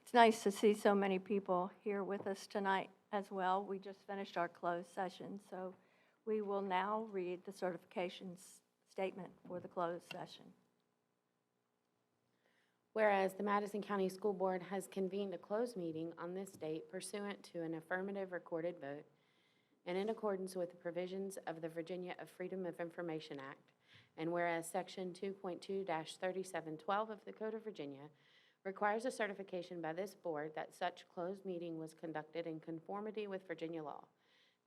It's nice to see so many people here with us tonight as well. We just finished our closed session, so we will now read the certification statement for the closed session. Whereas the Madison County School Board has convened a closed meeting on this date pursuant to an affirmative recorded vote and in accordance with the provisions of the Virginia Freedom of Information Act, and whereas Section 2.2-3712 of the Code of Virginia requires a certification by this board that such closed meeting was conducted in conformity with Virginia law.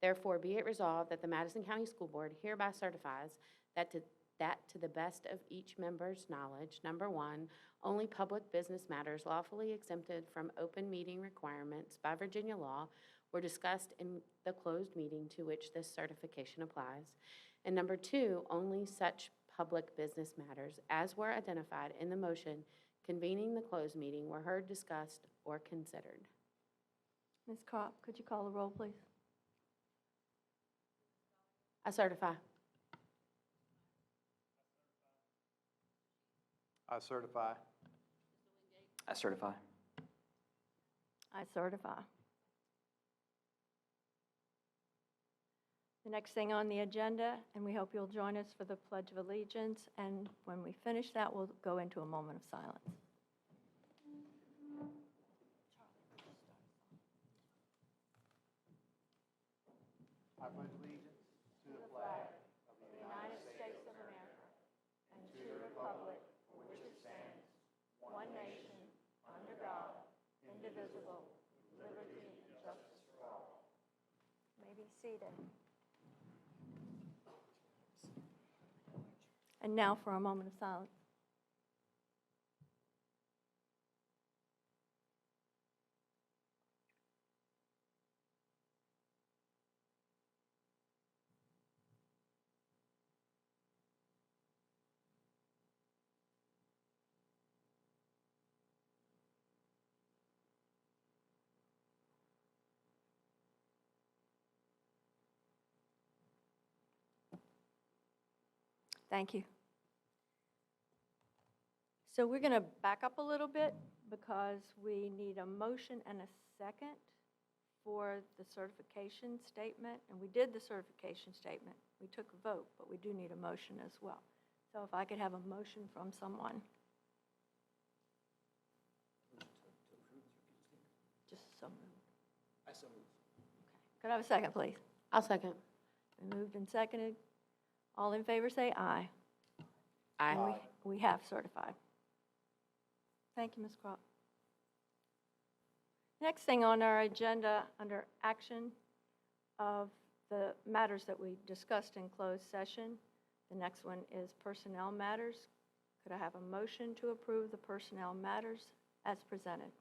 Therefore, be it resolved that the Madison County School Board hereby certifies that to the best of each member's knowledge, number one, only public business matters lawfully exempted from open meeting requirements by Virginia law were discussed in the closed meeting to which this certification applies. And number two, only such public business matters as were identified in the motion convening the closed meeting were heard, discussed, or considered. Ms. Kopp, could you call the roll, please? I certify. I certify. I certify. I certify. The next thing on the agenda, and we hope you'll join us for the Pledge of Allegiance, and when we finish that, we'll go into a moment of silence. I pledge allegiance to the flag of the United States of America, and to the republic for which it stands, one nation, under God, indivisible, with liberty and justice for all. You may be seated. And now for a moment of silence. Thank you. So we're going to back up a little bit because we need a motion and a second for the certification statement. And we did the certification statement. We took a vote, but we do need a motion as well. So if I could have a motion from someone. Just so moved. I so move. Okay. Could I have a second, please? I'll second. Been moved and seconded. All in favor say aye. Aye. And we have certified. Thank you, Ms. Kropp. Next thing on our agenda under action of the matters that we discussed in closed session, the next one is personnel matters. Could I have a motion to approve the personnel matters as presented?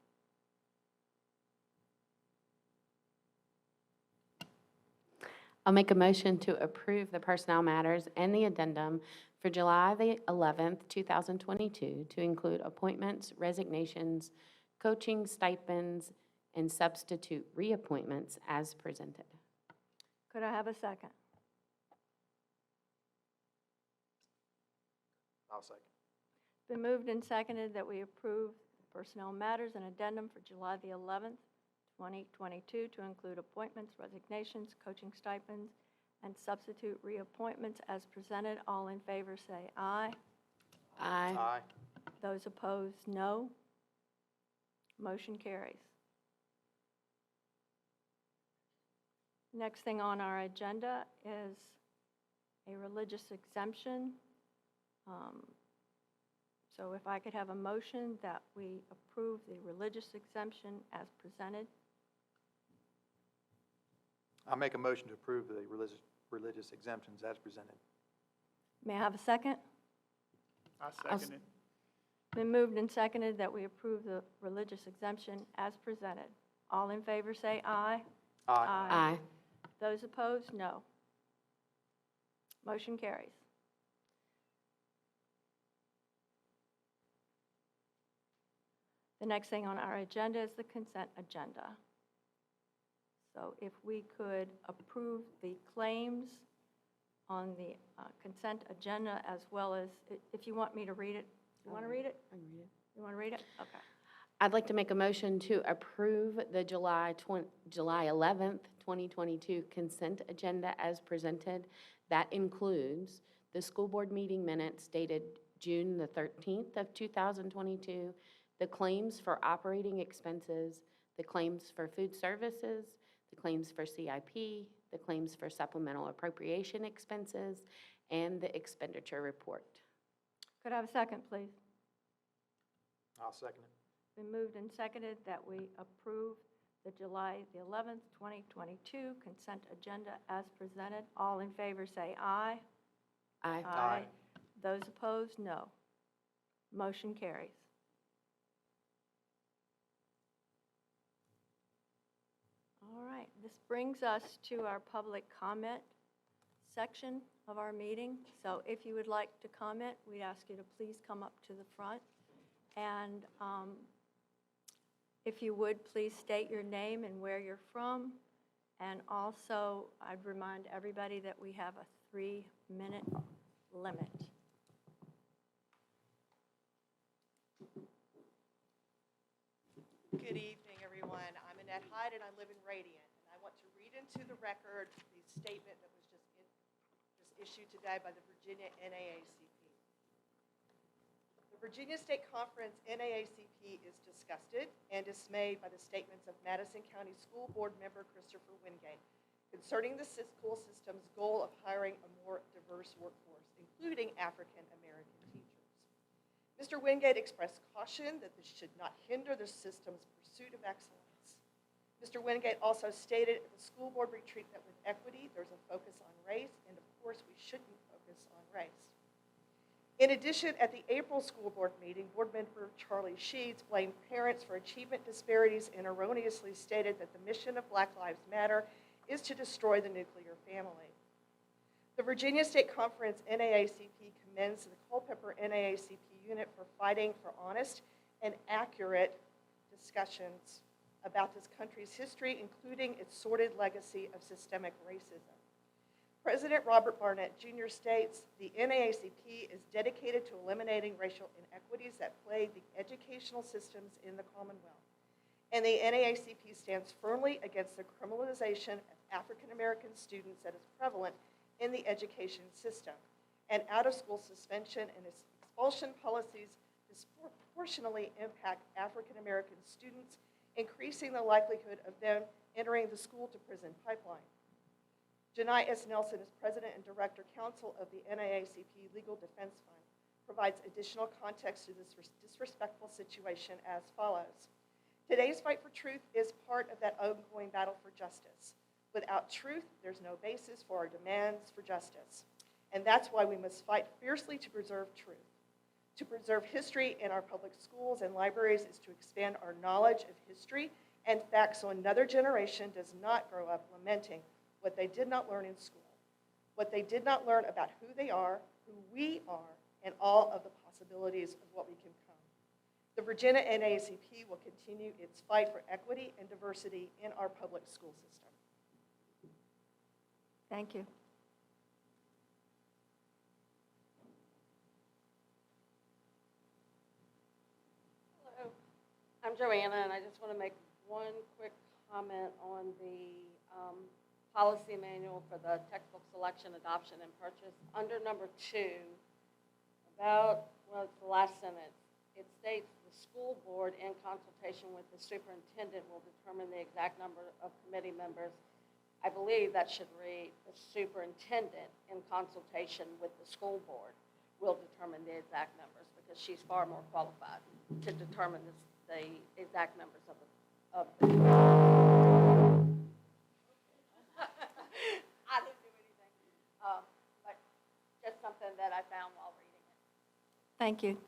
I'll make a motion to approve the personnel matters and the addendum for July the 11th, 2022, to include appointments, resignations, coaching stipends, and substitute reappointments as presented. Could I have a second? I'll second. Been moved and seconded that we approve personnel matters and addendum for July the 11th, 2022, to include appointments, resignations, coaching stipends, and substitute reappointments as presented. All in favor say aye. Aye. Aye. Those opposed, no. Motion carries. Next thing on our agenda is a religious exemption. So if I could have a motion that we approve the religious exemption as presented. I'll make a motion to approve the religious exemptions as presented. May I have a second? I I'll second it. Been moved and seconded that we approve the religious exemption as presented. All in favor say aye. Aye. Those opposed, no. Motion carries. The next thing on our agenda is the consent agenda. So if we could approve the claims on the consent agenda, as well as, if you want me to read it, you want to read it? I can read it. You want to read it? Okay. I'd like to make a motion to approve the July 11th, 2022 consent agenda as presented. That includes the school board meeting minutes dated June the 13th of 2022, the claims for operating expenses, the claims for food services, the claims for CIP, the claims for supplemental appropriation expenses, and the expenditure report. Could I have a second, please? I'll second it. Been moved and seconded that we approve the July the 11th, 2022 consent agenda as presented. All in favor say aye. Aye. Aye. Those opposed, no. Motion carries. All right, this brings us to our public comment section of our meeting. So if you would like to comment, we'd ask you to please come up to the front. And if you would, please state your name and where you're from. And also, I'd remind everybody that we have a 3-minute limit. Good evening, everyone. I'm Annette Hyde, and I live in Radiant. And I want to read into the record the statement that was just issued today by the Virginia NAACP. The Virginia State Conference NAACP is disgusted and dismayed by the statements of Madison County School Board member Christopher Wingate concerning the school system's goal of hiring a more diverse workforce, including African American teachers. Mr. Wingate expressed caution that this should not hinder the system's pursuit of excellence. Mr. Wingate also stated at the school board retreat that with equity, there's a focus on race, and of course, we shouldn't focus on race. In addition, at the April school board meeting, board member Charlie Sheets blamed parents for achievement disparities and erroneously stated that the mission of Black Lives Matter is to destroy the nuclear family. The Virginia State Conference NAACP commends the Culpeper NAACP unit for fighting for honest and accurate discussions about this country's history, including its sordid legacy of systemic racism. President Robert Barnett Jr. states, the NAACP is dedicated to eliminating racial inequities that plague the educational systems in the Commonwealth. And the NAACP stands firmly against the criminalization of African American students that is prevalent in the education system. And out-of-school suspension and expulsion policies disproportionately impact African American students, increasing the likelihood of them entering the school-to-prison pipeline. Janai S. Nelson is President and Director Counsel of the NAACP Legal Defense Fund, provides additional context to this disrespectful situation as follows. Today's fight for truth is part of that ongoing battle for justice. Without truth, there's no basis for our demands for justice. And that's why we must fight fiercely to preserve truth. To preserve history in our public schools and libraries is to expand our knowledge of history and facts so another generation does not grow up lamenting what they did not learn in school, what they did not learn about who they are, who we are, and all of the possibilities of what we can become. The Virginia NAACP will continue its fight for equity and diversity in our public school system. Thank you. Hello, I'm Joanna, and I just want to make one quick comment on the policy manual for the textbook selection, adoption, and purchase. Under number 2, it's the last sentence, it states the school board in consultation with the superintendent will determine the exact number of committee members. I believe that should read the superintendent in consultation with the school board will determine the exact numbers because she's far more qualified to determine the exact members of the I didn't do anything, but just something that I found while reading it. Thank you.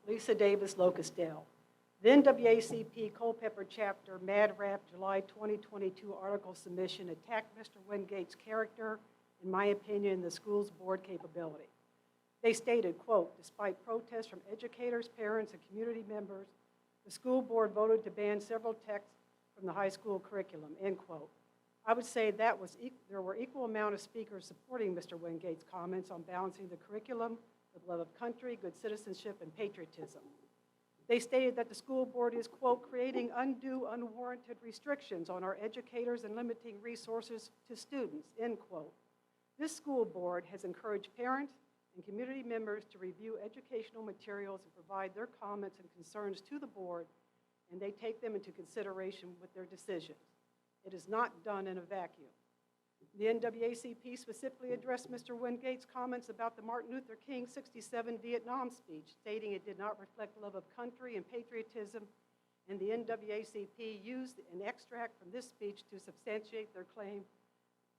Lisa Davis, Locustdale. Then WACP Culpeper Chapter MADRAP July 2022 article submission attacked Mr. Wingate's character, in my opinion, the school's board capability. They stated, quote, "Despite protests from educators, parents, and community members, the school board voted to ban several texts from the high school curriculum," end quote. I would say that there were equal amount of speakers supporting Mr. Wingate's comments on balancing the curriculum with love of country, good citizenship, and patriotism. They stated that the school board is, quote, "creating undue, unwarranted restrictions on our educators and limiting resources to students," end quote. This school board has encouraged parents and community members to review educational materials and provide their comments and concerns to the board, and they take them into consideration with their decisions. It is not done in a vacuum. The NAACP specifically addressed Mr. Wingate's comments about the Martin Luther King 67 Vietnam speech, stating it did not reflect love of country and patriotism, and the NAACP used an extract from this speech to substantiate their claim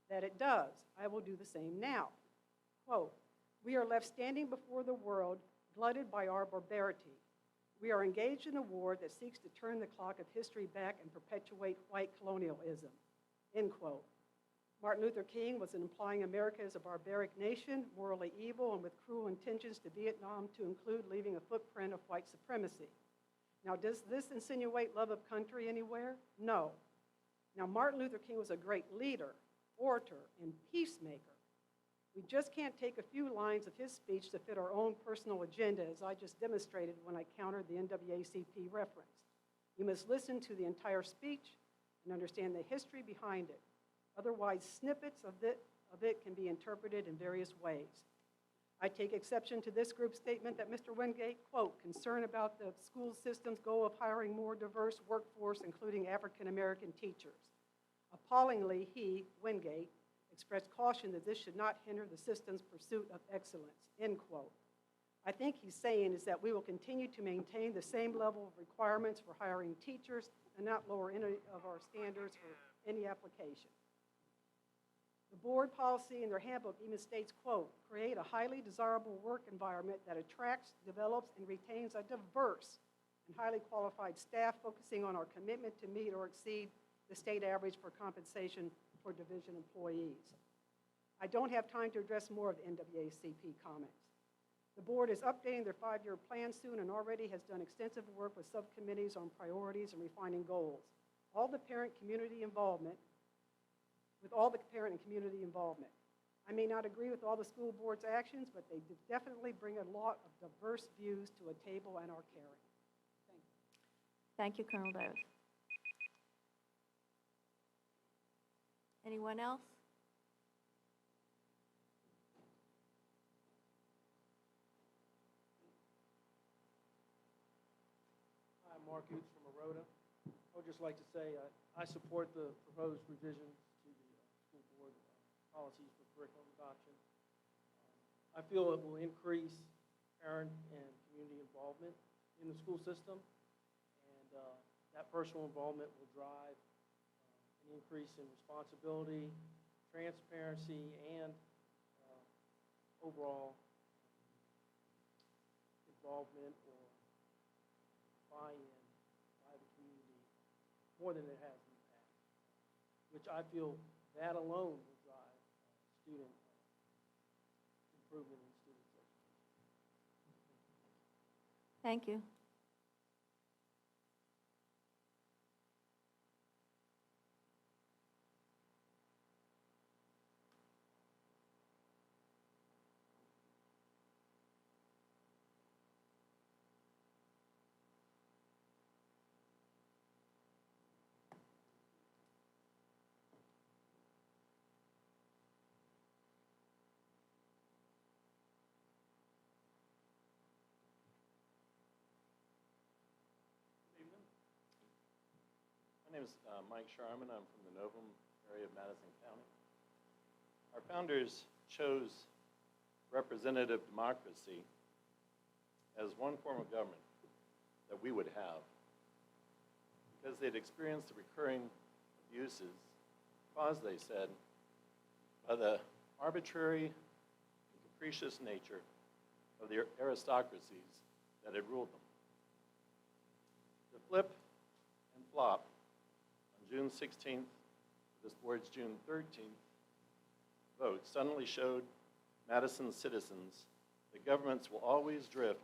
that it does. I will do the same now. Quote, "We are left standing before the world, glutted by our barbarity. We are engaged in a war that seeks to turn the clock of history back and perpetuate white colonialism," end quote. Martin Luther King was implying America is a barbaric nation, morally evil, and with cruel intentions to Vietnam, to include leaving a footprint of white supremacy. Now, does this insinuate love of country anywhere? No. Now, Martin Luther King was a great leader, orator, and peacemaker. We just can't take a few lines of his speech to fit our own personal agenda, as I just demonstrated when I countered the NAACP reference. You must listen to the entire speech and understand the history behind it. Otherwise, snippets of it can be interpreted in various ways. I take exception to this group's statement that Mr. Wingate, quote, "concerned about the school system's goal of hiring more diverse workforce, including African-American teachers." Appallingly, he, Wingate, expressed caution that this should not hinder the system's pursuit of excellence, end quote. I think he's saying is that we will continue to maintain the same level of requirements for hiring teachers and not lower any of our standards for any application. The board policy in their handbook even states, quote, "create a highly desirable work environment that attracts, develops, and retains a diverse and highly qualified staff, focusing on our commitment to meet or exceed the state average for compensation for division employees." I don't have time to address more of the NAACP comments. The board is updating their 5-year plan soon and already has done extensive work with subcommittees on priorities and refining goals. With all the parent and community involvement. I may not agree with all the school board's actions, but they definitely bring a lot of diverse views to a table and are caring. Thank you. Thank you, Colonel Davis. Anyone else? Hi, Mark Oots from Arota. I would just like to say I support the proposed revisions to the school board policies for curriculum adoption. I feel it will increase parent and community involvement in the school system, and that personal involvement will drive an increase in responsibility, transparency, and overall involvement or buy-in by the community more than it has in the past, which I feel that alone will drive student improvement in students' education. Thank you. My name is Mike Sharman. I'm from the Novum area of Madison County. Our founders chose representative democracy as one form of government that we would have because they'd experienced the recurring abuses caused, they said, by the arbitrary and capricious nature of the aristocracies that had ruled them. The flip and flop on June 16th, this board's June 13th vote suddenly showed Madison's citizens that governments will always drift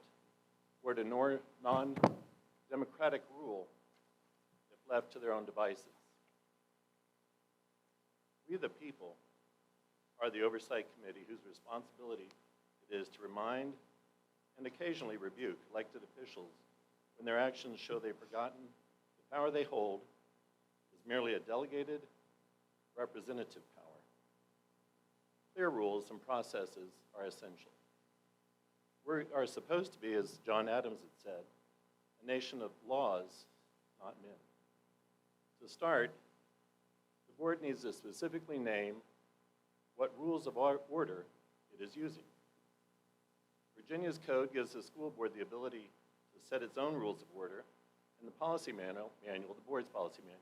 toward a non-democratic rule if left to their own devices. We, the people, are the Oversight Committee whose responsibility it is to remind and occasionally rebuke elected officials when their actions show they've forgotten the power they hold is merely a delegated representative power. Clear rules and processes are essential. We are supposed to be, as John Adams had said, a nation of laws, not men. To start, the board needs to specifically name what rules of order it is using. Virginia's code gives the school board the ability to set its own rules of order, and the policy manual, the board's policy manual,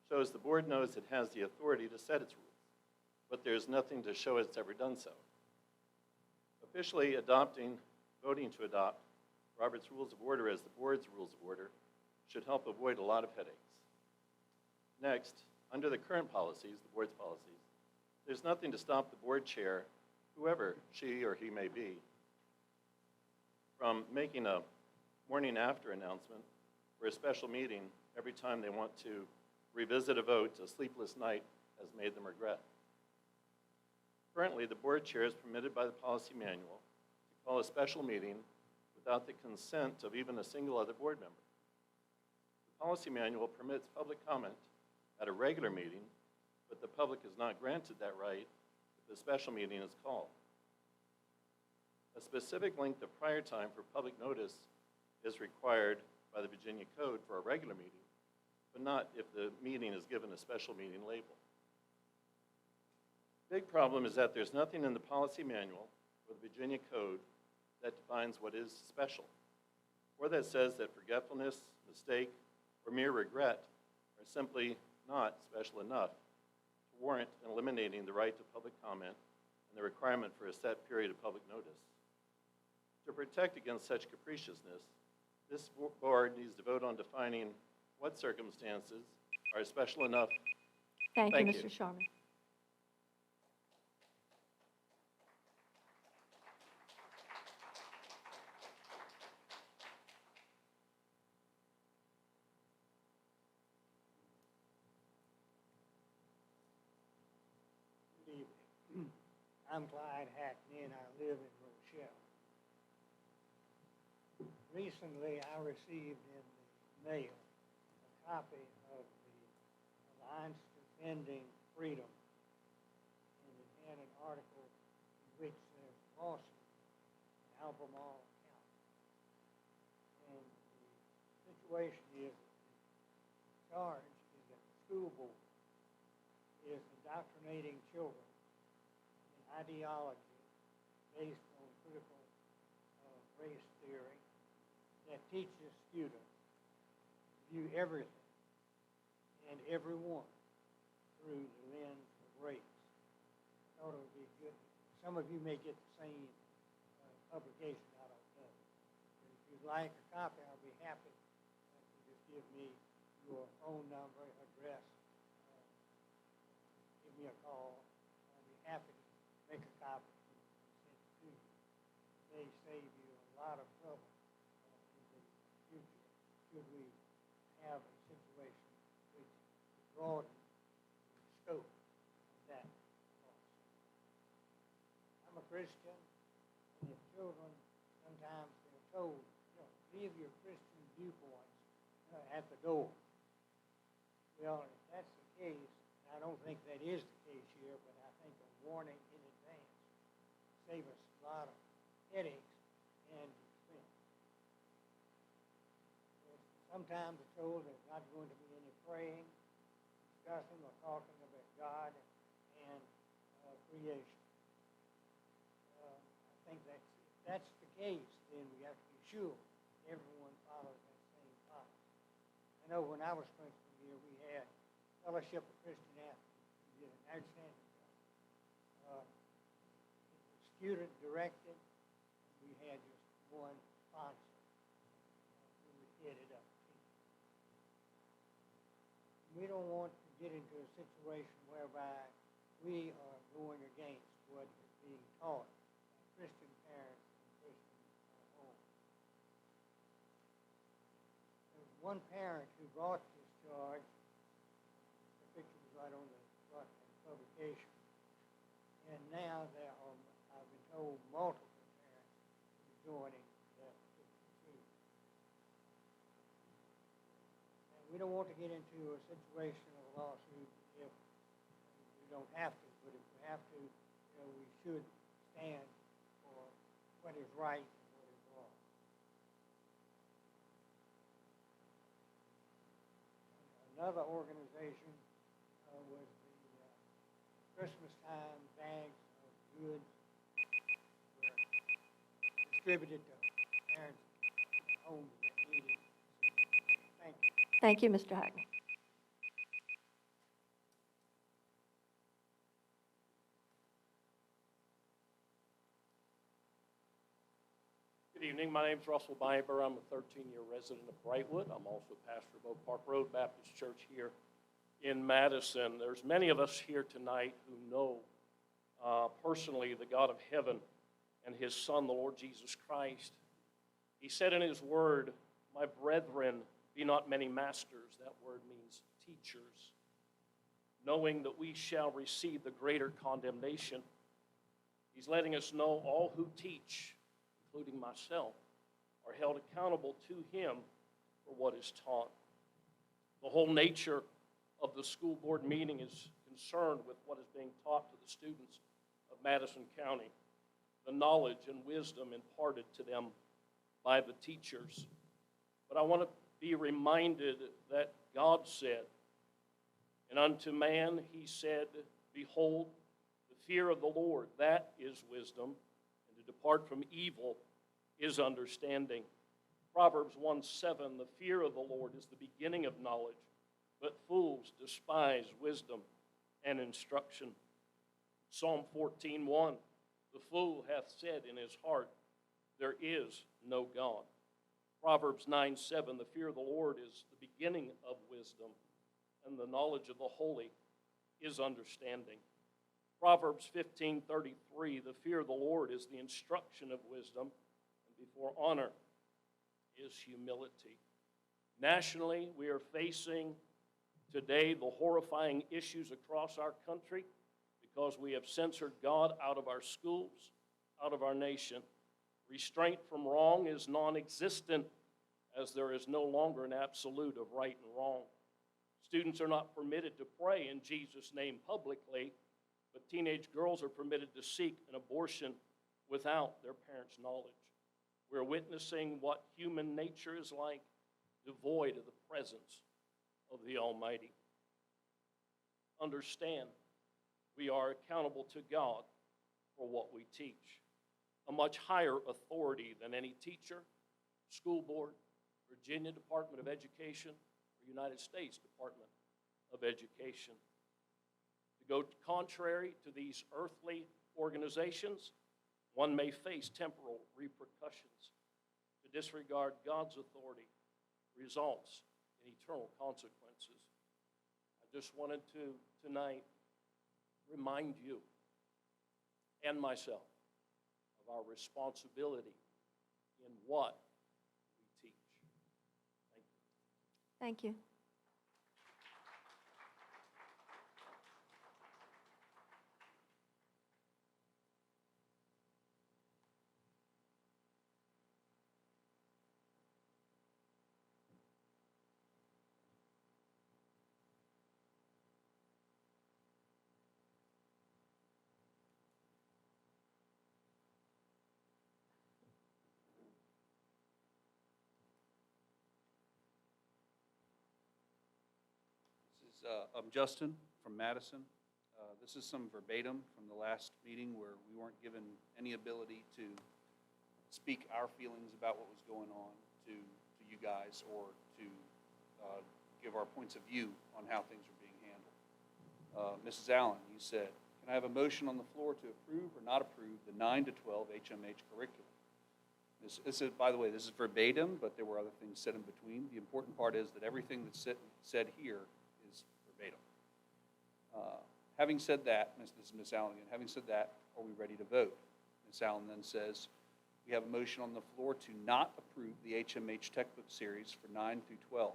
shows the board knows it has the authority to set its rules, but there's nothing to show it's ever done so. Officially voting to adopt Robert's Rules of Order as the board's rules of order should help avoid a lot of headaches. Next, under the current policies, the board's policies, there's nothing to stop the board chair, whoever she or he may be, from making a morning after announcement for a special meeting every time they want to revisit a vote a sleepless night has made them regret. Currently, the board chair is permitted by the policy manual to call a special meeting without the consent of even a single other board member. The policy manual permits public comment at a regular meeting, but the public is not granted that right if the special meeting is called. A specific length of prior time for public notice is required by the Virginia Code for a regular meeting, but not if the meeting is given a special meeting label. Big problem is that there's nothing in the policy manual or the Virginia Code that defines what is special, or that says that forgetfulness, mistake, or mere regret are simply not special enough to warrant eliminating the right to public comment and the requirement for a set period of public notice. To protect against such capriciousness, this board needs to vote on defining what circumstances are special enough. Thank you, Thank Mr. you. Sharman. Good evening. I'm Clyde Hackney, and I live in Rochelle. Recently, I received in the mail a copy of the Alliance Defending Freedom, and it had an article in which there's a lawsuit in Albemarle County. And the situation is, the charge is that the school board is indoctrinating children in ideology based on critical race theory that teaches students to view everything and everyone through the lens of race. I thought it would be good. Some of you may get the same publication, I don't know. But if you'd like a copy, I'll be happy to just give me your phone number, address, give me a call. I'll be happy to make a copy and send it to you. It may save you a lot of trouble in the future should we have a situation which broadens the scope of that lawsuit. I'm a Christian, and if children, sometimes they're told, leave your Christian viewpoints at the door. Well, if that's the case, I don't think that is the case here, but I think a warning in advance save us a lot of headaches and expense. Sometimes we're told there's not going to be any praying, discussing, or talking about God and creation. I think if that's the case, then we have to be sure everyone follows that same policy. I know when I was principal here, we had Fellowship of Christian Athletes. We did an outstanding job. It was student directed, and we had just one sponsor who headed up the team. We don't want to get into a situation whereby we are going against what is being taught by Christian parents and one parent who brought this charge, the picture was right on the front of the publication, and now there are, I've been told, multiple parents who are joining that particular suit. And we don't want to get into a situation of a lawsuit if we don't have to, but if we have to, we should stand for what is right and what is wrong. Another organization was the Christmas time bags of goods were distributed to parents and homes that needed. Thank you. Thank you, Mr. Hackney. Good evening. My name is Russell Biber. I'm a 13-year resident of Brightwood. I'm also pastor of Oak Park Road Baptist Church here in Madison. There's many of us here tonight who know personally the God of heaven and his Son, the Lord Jesus Christ. He said in his word, "My brethren, be not many masters." That word means teachers. Knowing that we shall receive the greater condemnation. He's letting us know all who teach, including myself, are held accountable to him for what is taught. The whole nature of the school board meeting is concerned with what is being taught to the students of Madison County, the knowledge and wisdom imparted to them by the teachers. But I want to be reminded that God said, "And unto man he said, Behold, the fear of the Lord, that is wisdom, and to depart from evil is understanding." Proverbs 1:7, "The fear of the Lord is the beginning of knowledge, but fools despise wisdom and instruction." Psalm 14:1, "The fool hath said in his heart, There is no God." Proverbs 9:7, "The fear of the Lord is the beginning of wisdom, and the knowledge of the holy is understanding." Proverbs 15:33, "The fear of the Lord is the instruction of wisdom, and before honor is humility." Nationally, we are facing today the horrifying issues across our country because we have censored God out of our schools, out of our nation. Restraint from wrong is non-existent, as there is no longer an absolute of right and wrong. Students are not permitted to pray in Jesus' name publicly, but teenage girls are permitted to seek an abortion without their parents' knowledge. We're witnessing what human nature is like, devoid of the presence of the Almighty. Understand, we are accountable to God for what we teach. A much higher authority than any teacher, school board, Virginia Department of Education, or United States Department of Education. To go contrary to these earthly organizations, one may face temporal repercussions. To disregard God's authority results in eternal consequences. I just wanted to, tonight, remind you and myself of our responsibility in what we teach. Thank you. Thank you. I'm Justin from Madison. This is some verbatim from the last meeting where we weren't given any ability to speak our feelings about what was going on to you guys or to give our points of view on how things are being handled. Mrs. Allen, you said, "Can I have a motion on the floor to approve or not approve the 9 to 12 HMH curriculum?" This is, by the way, this is verbatim, but there were other things said in between. The important part is that everything that's said here is verbatim. Having said that, this is Ms. Allen again, having said that, are we ready to vote? Ms. Allen then says, We have a motion on the floor to not approve the HMH textbook series for 9 through 12.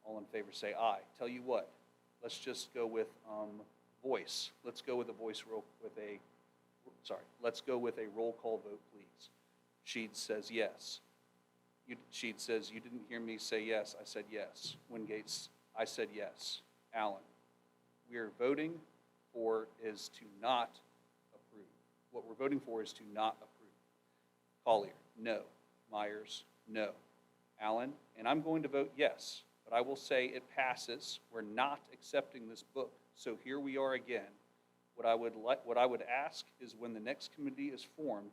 All in favor say aye. Tell you what, let's just go with voice. Let's go with a voice roll, let's go with a roll call vote, please. Sheed says yes. Sheed says, you didn't hear me say yes. I said yes. Wingate's, I said yes. Allen, we are voting for is to not approve. What we're voting for is to not approve. Collier, no. Myers, no. Allen, and I'm going to vote yes, but I will say it passes. We're not accepting this book. So here we are again. What I would ask is when the next committee is formed,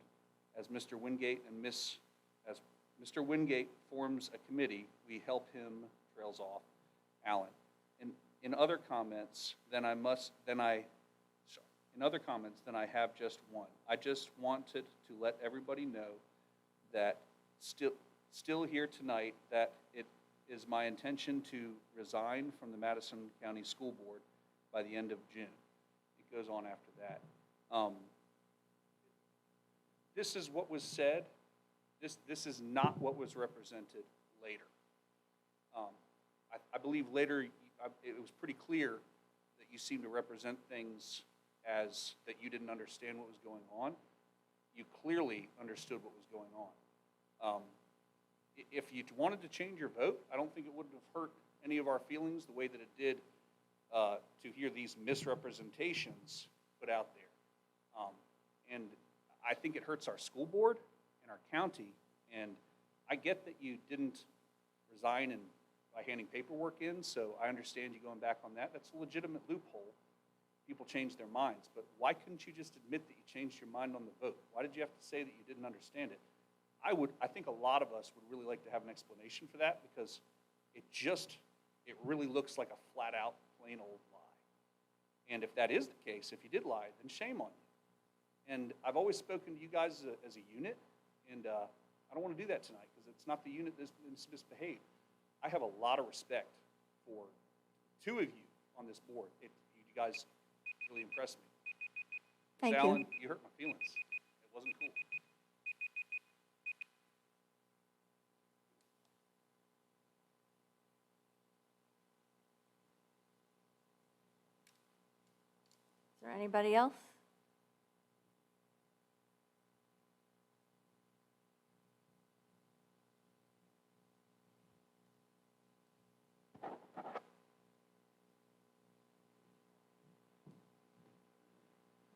as Mr. Wingate as Mr. Wingate forms a committee, we help him, trails off, Allen. In other comments, then I have just one. I just wanted to let everybody know that still here tonight, that it is my intention to resign from the Madison County School Board by the end of June. It goes on after that. This is what was said. This is not what was represented later. I believe later it was pretty clear that you seemed to represent things as that you didn't understand what was going on. You clearly understood what was going on. If you wanted to change your vote, I don't think it would have hurt any of our feelings the way that it did to hear these misrepresentations put out there. And I think it hurts our school board and our county. And I get that you didn't resign by handing paperwork in, so I understand you going back on that. That's a legitimate loophole. People change their minds. But why couldn't you just admit that you changed your mind on the vote? Why did you have to say that you didn't understand it? I think a lot of us would really like to have an explanation for that, because it really looks like a flat out plain old lie. And if that is the case, if you did lie, then shame on you. And I've always spoken to you guys as a unit, and I don't want to do that tonight, because it's not the unit that's misbehaved. I have a lot of respect for two of you on this board. You guys really impressed me. Thank you. Allen, you hurt my feelings. It wasn't cool. Is there anybody else?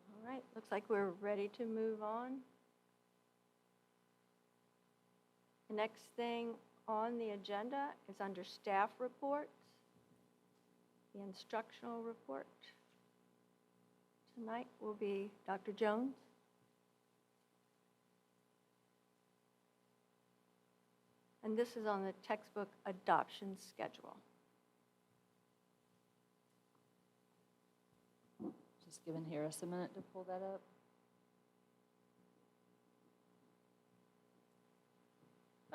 All right, looks like we're ready to move on. The next thing on the agenda is under staff reports, the instructional report. Tonight will be Dr. Jones. And this is on the textbook adoption schedule. Just giving Harris a minute to pull that up.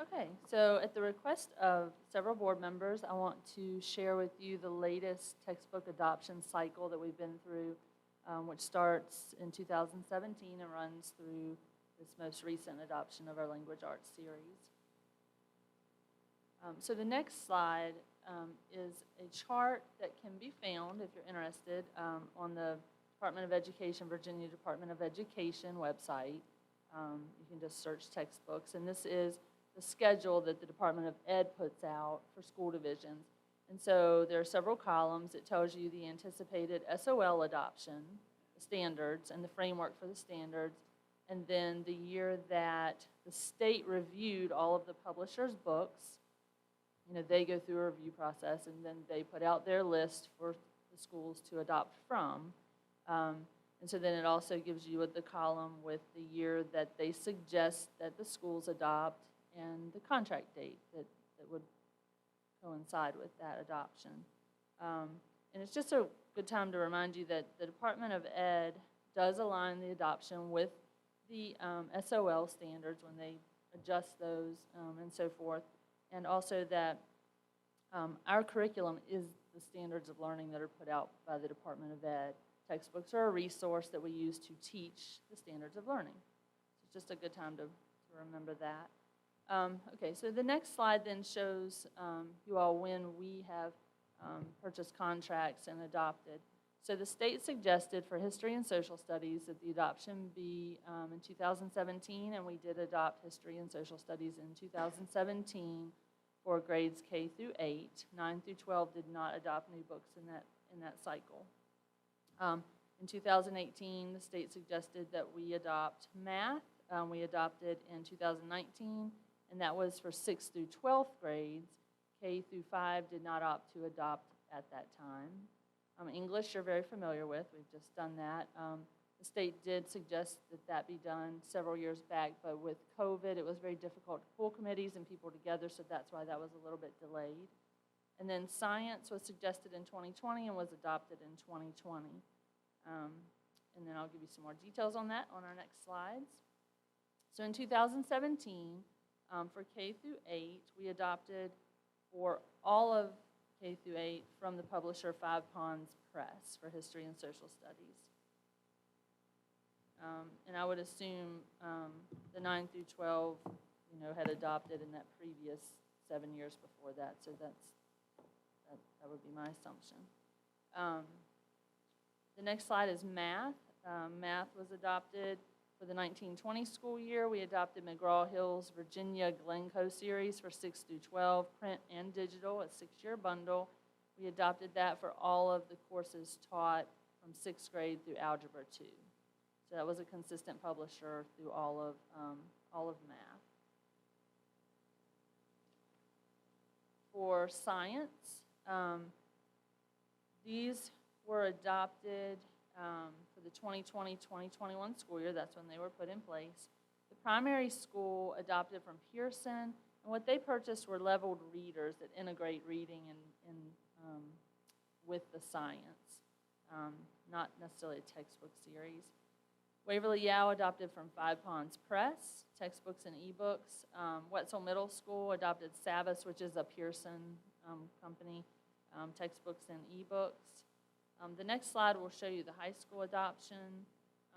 Okay, so at the request of several board members, I want to share with you the latest textbook adoption cycle that we've been through, which starts in 2017 and runs through this most recent adoption of our language arts series. So the next slide is a chart that can be found, if you're interested, on the Department of Education, Virginia Department of Education website. You can just search textbooks, and this is the schedule that the Department of Ed puts out for school divisions. And so there are several columns. It tells you the anticipated SOL adoption, the standards, and the framework for the standards, and then the year that the state reviewed all of the publishers' books. You know, they go through a review process, and then they put out their list for the schools to adopt from. And so then it also gives you the column with the year that they suggest that the schools adopt and the contract date that would coincide with that adoption. And it's just a good time to remind you that the Department of Ed does align the adoption with the SOL standards when they adjust those and so forth. And also that our curriculum is the standards of learning that are put out by the Department of Ed. Textbooks are a resource that we use to teach the standards of learning. So it's just a good time to remember that. Okay, so the next slide then shows you all when we have purchased contracts and adopted. So the state suggested for history and social studies that the adoption be in 2017, and we did adopt history and social studies in 2017 for grades K through 8. 9 through 12 did not adopt new books in that cycle. In 2018, the state suggested that we adopt math. We adopted in 2019, and that was for 6th through 12th grades. K through 5 did not opt to adopt at that time. English you're very familiar with. We've just done that. The state did suggest that that be done several years back, but with COVID, it was very difficult to pull committees and people together, so that's why that was a little bit delayed. And then science was suggested in 2020 and was adopted in 2020. And then I'll give you some more details on that on our next slides. So in 2017, for K through 8, we adopted for all of K through 8 from the publisher Five Ponds Press for history and social studies. And I would assume the 9 through 12, had adopted in that previous 7 years before that. So that would be my assumption. The next slide is math. Math was adopted for the 1920 school year. We adopted McGraw-Hill's Virginia Glencoe series for 6 through 12, print and digital, a 6-year bundle. We adopted that for all of the courses taught from 6th grade through Algebra 2. So that was a consistent publisher through all of math. For science, these were adopted for the 2020-2021 school year. That's when they were put in place. The primary school adopted from Pearson, and what they purchased were leveled readers that integrate reading and with the science, not necessarily a textbook series. Waverly Yao adopted from Five Ponds Press, textbooks and ebooks. Wetzel Middle School adopted Savas, which is a Pearson company, textbooks and ebooks. The next slide will show you the high school adoption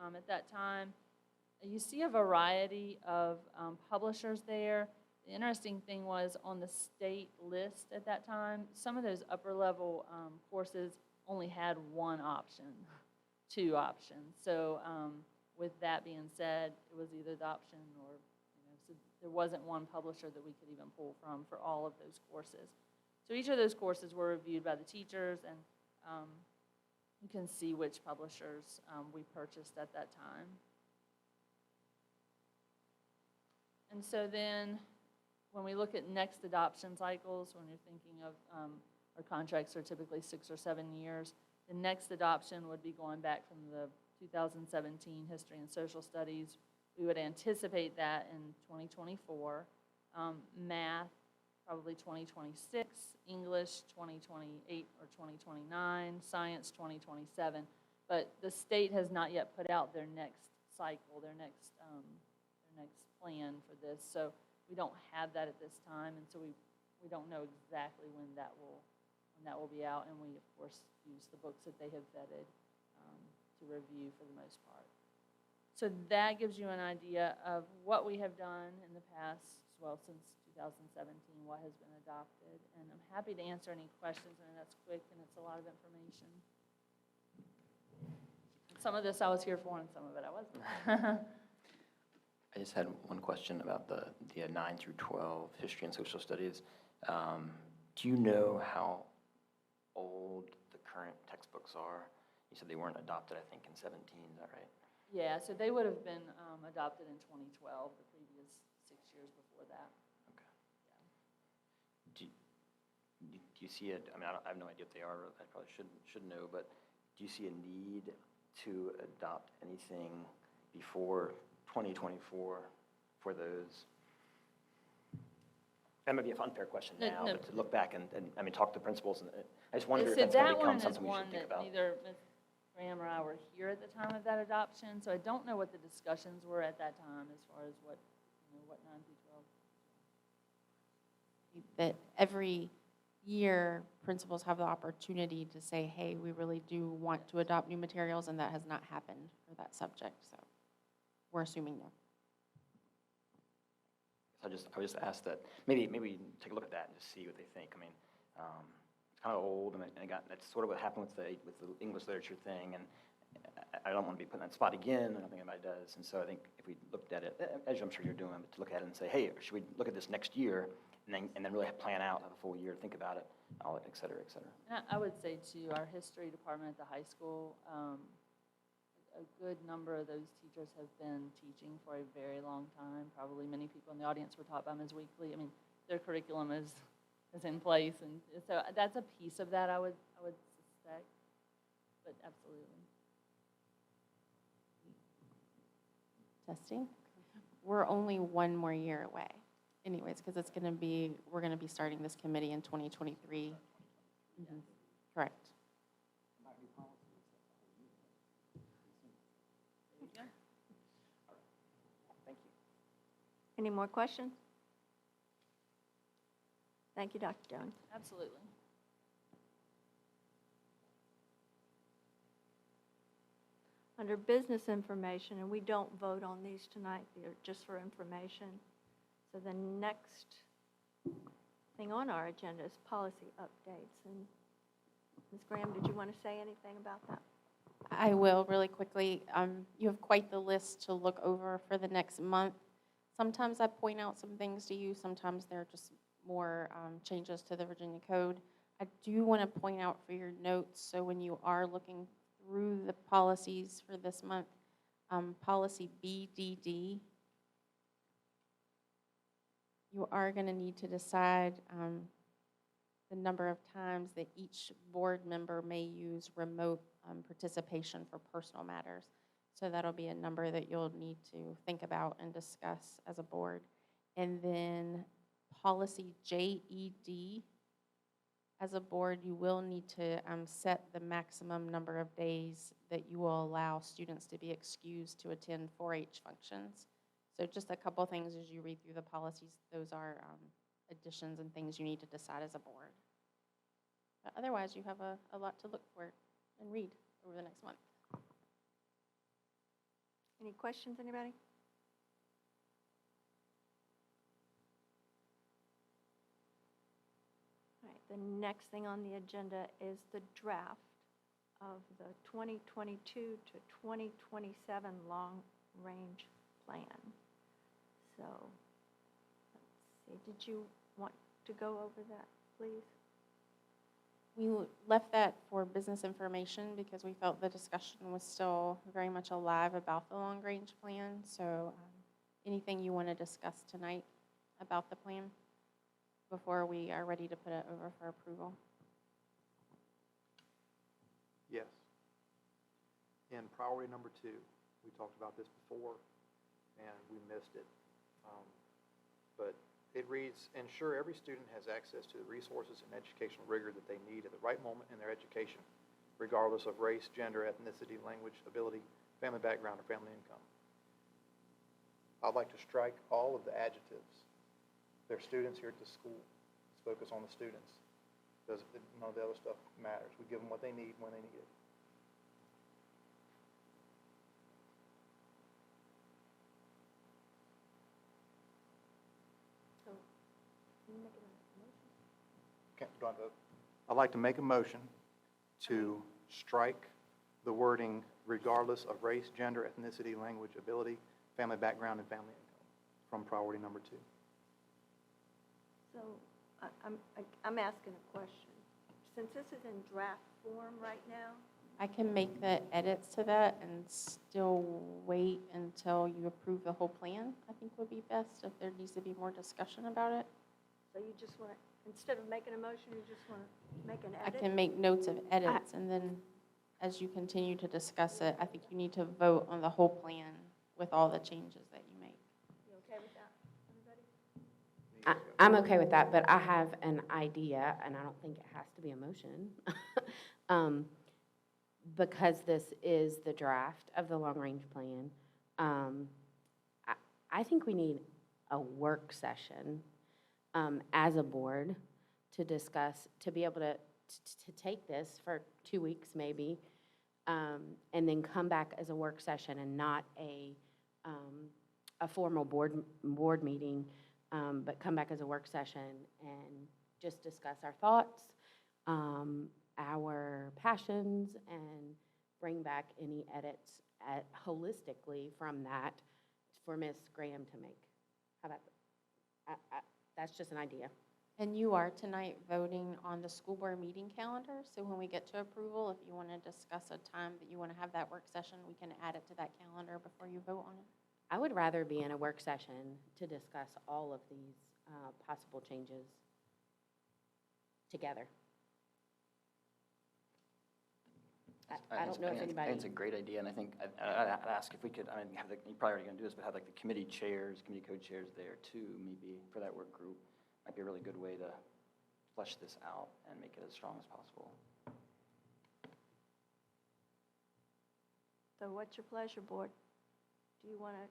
at that time. You see a variety of publishers there. The interesting thing was on the state list at that time, some of those upper level courses only had one option, 2 options. So with that being said, it was either the option or, so there wasn't one publisher that we could even pull from for all of those courses. So each of those courses were reviewed by the teachers, and you can see which publishers we purchased at that time. And so then when we look at next adoption cycles, when you're thinking of our contracts are typically 6 or 7 years, the next adoption would be going back from the 2017 history and social studies. We would anticipate that in 2024. Math, probably 2026. English, 2028 or 2029. Science, 2027. But the state has not yet put out their next cycle, their next plan for this. So we don't have that at this time, and so we don't know exactly when that will be out. And we, of course, use the books that they have vetted to review for the most part. So that gives you an idea of what we have done in the past, well, since 2017, what has been adopted. And I'm happy to answer any questions. I mean, that's quick and it's a lot of information. Some of this I was here for and some of it I wasn't. I just had one question about the 9 through 12 history and social studies. Do you know how old the current textbooks are? You said they weren't adopted, I think, in 17, is that right? Yeah, so they would have been adopted in 2012, the previous 6 years before that. Okay. Yeah. Do you see it? I mean, I have no idea if they are. I probably should know, but do you see a need to adopt anything before 2024 for those? That might be a unfair question now, but to look back and I mean, talk to principals, and I just wonder if that's going to become something we should think about. Neither Ms. Graham or I were here at the time of that adoption, so I don't know what the discussions were at that time as far as what 9 through 12. That every year, principals have the opportunity to say, hey, we really do want to adopt new materials, and that has not happened for that subject, so we're assuming no. So I would just ask that, maybe take a look at that and just see what they think. I mean, it's kind of old, and that's sort of what happened with the English literature thing, and I don't want to be put in that spot again, I don't think anybody does. And so I think if we looked at it, as I'm sure you're doing, but to look at it and say, hey, should we look at this next year, and then really plan out, have a full year, think about it, all, et cetera, et cetera. And I would say too, our history department at the high school, a good number of those teachers have been teaching for a very long time. Probably many people in the audience were taught by Ms. Weekly. I mean, their curriculum is in place, and so that's a piece of that I would suspect, but absolutely. Testing. We're only one more year away anyways, because we're going to be starting this committee in 2023. Yes. Correct. There you go. Thank you. Any more questions? Thank you, Dr. Jones. Absolutely. Under business information, and we don't vote on these tonight, they're just for information. So the next thing on our agenda is policy updates. And Ms. Graham, did you want to say anything about that? I will really quickly. You have quite the list to look over for the next month. Sometimes I point out some things to you. Sometimes they're just more changes to the Virginia Code. I do want to point out for your notes, so when you are looking through the policies for this month, policy BDD, you are going to need to decide the number of times that each board member may use remote participation for personal matters. So that'll be a number that you'll need to think about and discuss as a board. And then policy JED, as a board, you will need to set the maximum number of days that you will allow students to be excused to attend 4-H functions. So just a couple things as you read through the policies. Those are additions and things you need to decide as a board. But otherwise, you have a lot to look for and read over the next month. Any questions, anybody? All right, the next thing on the agenda is the draft of the 2022 to 2027 long-range plan. So, let's see, did you want to go over that, please? We left that for business information because we felt the discussion was still very much alive about the long-range plan. So anything you want to discuss tonight about the plan before we are ready to put it over for approval? Yes. In priority number 2, we talked about this before, and we missed it. But it reads, ensure every student has access to the resources and educational rigor that they need at the right moment in their education, regardless of race, gender, ethnicity, language, ability, family background, or family income. I'd like to strike all of the adjectives. They're students here at the school. Let's focus on the students. Because none of the other stuff matters. We give them what they need when they need it. So, can you make it a motion? Okay, do I vote? I'd like to make a motion to strike the wording regardless of race, gender, ethnicity, language, ability, family background, and family income from priority number 2. So I'm asking a question. Since this is in draft form right now, I can make the edits to that and still wait until you approve the whole plan, I think would be best if there needs to be more discussion about it. so you just want to, instead of making a motion, you just want to make an I edit? can make notes of edits, and then as you continue to discuss it, I think you need to vote on the whole plan with all the changes that you make. You okay with that, everybody? I'm okay with that, but I have an idea, and I don't think it has to be a motion. Because this is the draft of the long-range plan, I think we need a work session as a board to discuss, to be able to take this for 2 weeks maybe, and then come back as a work session and not a formal board meeting but come back as a work session and just discuss our thoughts, our passions, and bring back any edits holistically from that for Ms. Graham to make. How about that? That's just an idea. And you are tonight voting on the school board meeting calendar, so when we get to approval, if you want to discuss a time that you want to have that work session, we can add it to that calendar before you vote on it. I would rather be in a work session to discuss all of these possible changes together. I don't know if I think anybody, it's a great idea, and I think, I'd ask if we could, I mean, have the, you're probably already gonna do this, but have like the committee chairs, committee co-chairs there too, maybe, for that work group. Might be a really good way to flesh this out and make it as strong as possible. So what's your pleasure, board? Do you want to,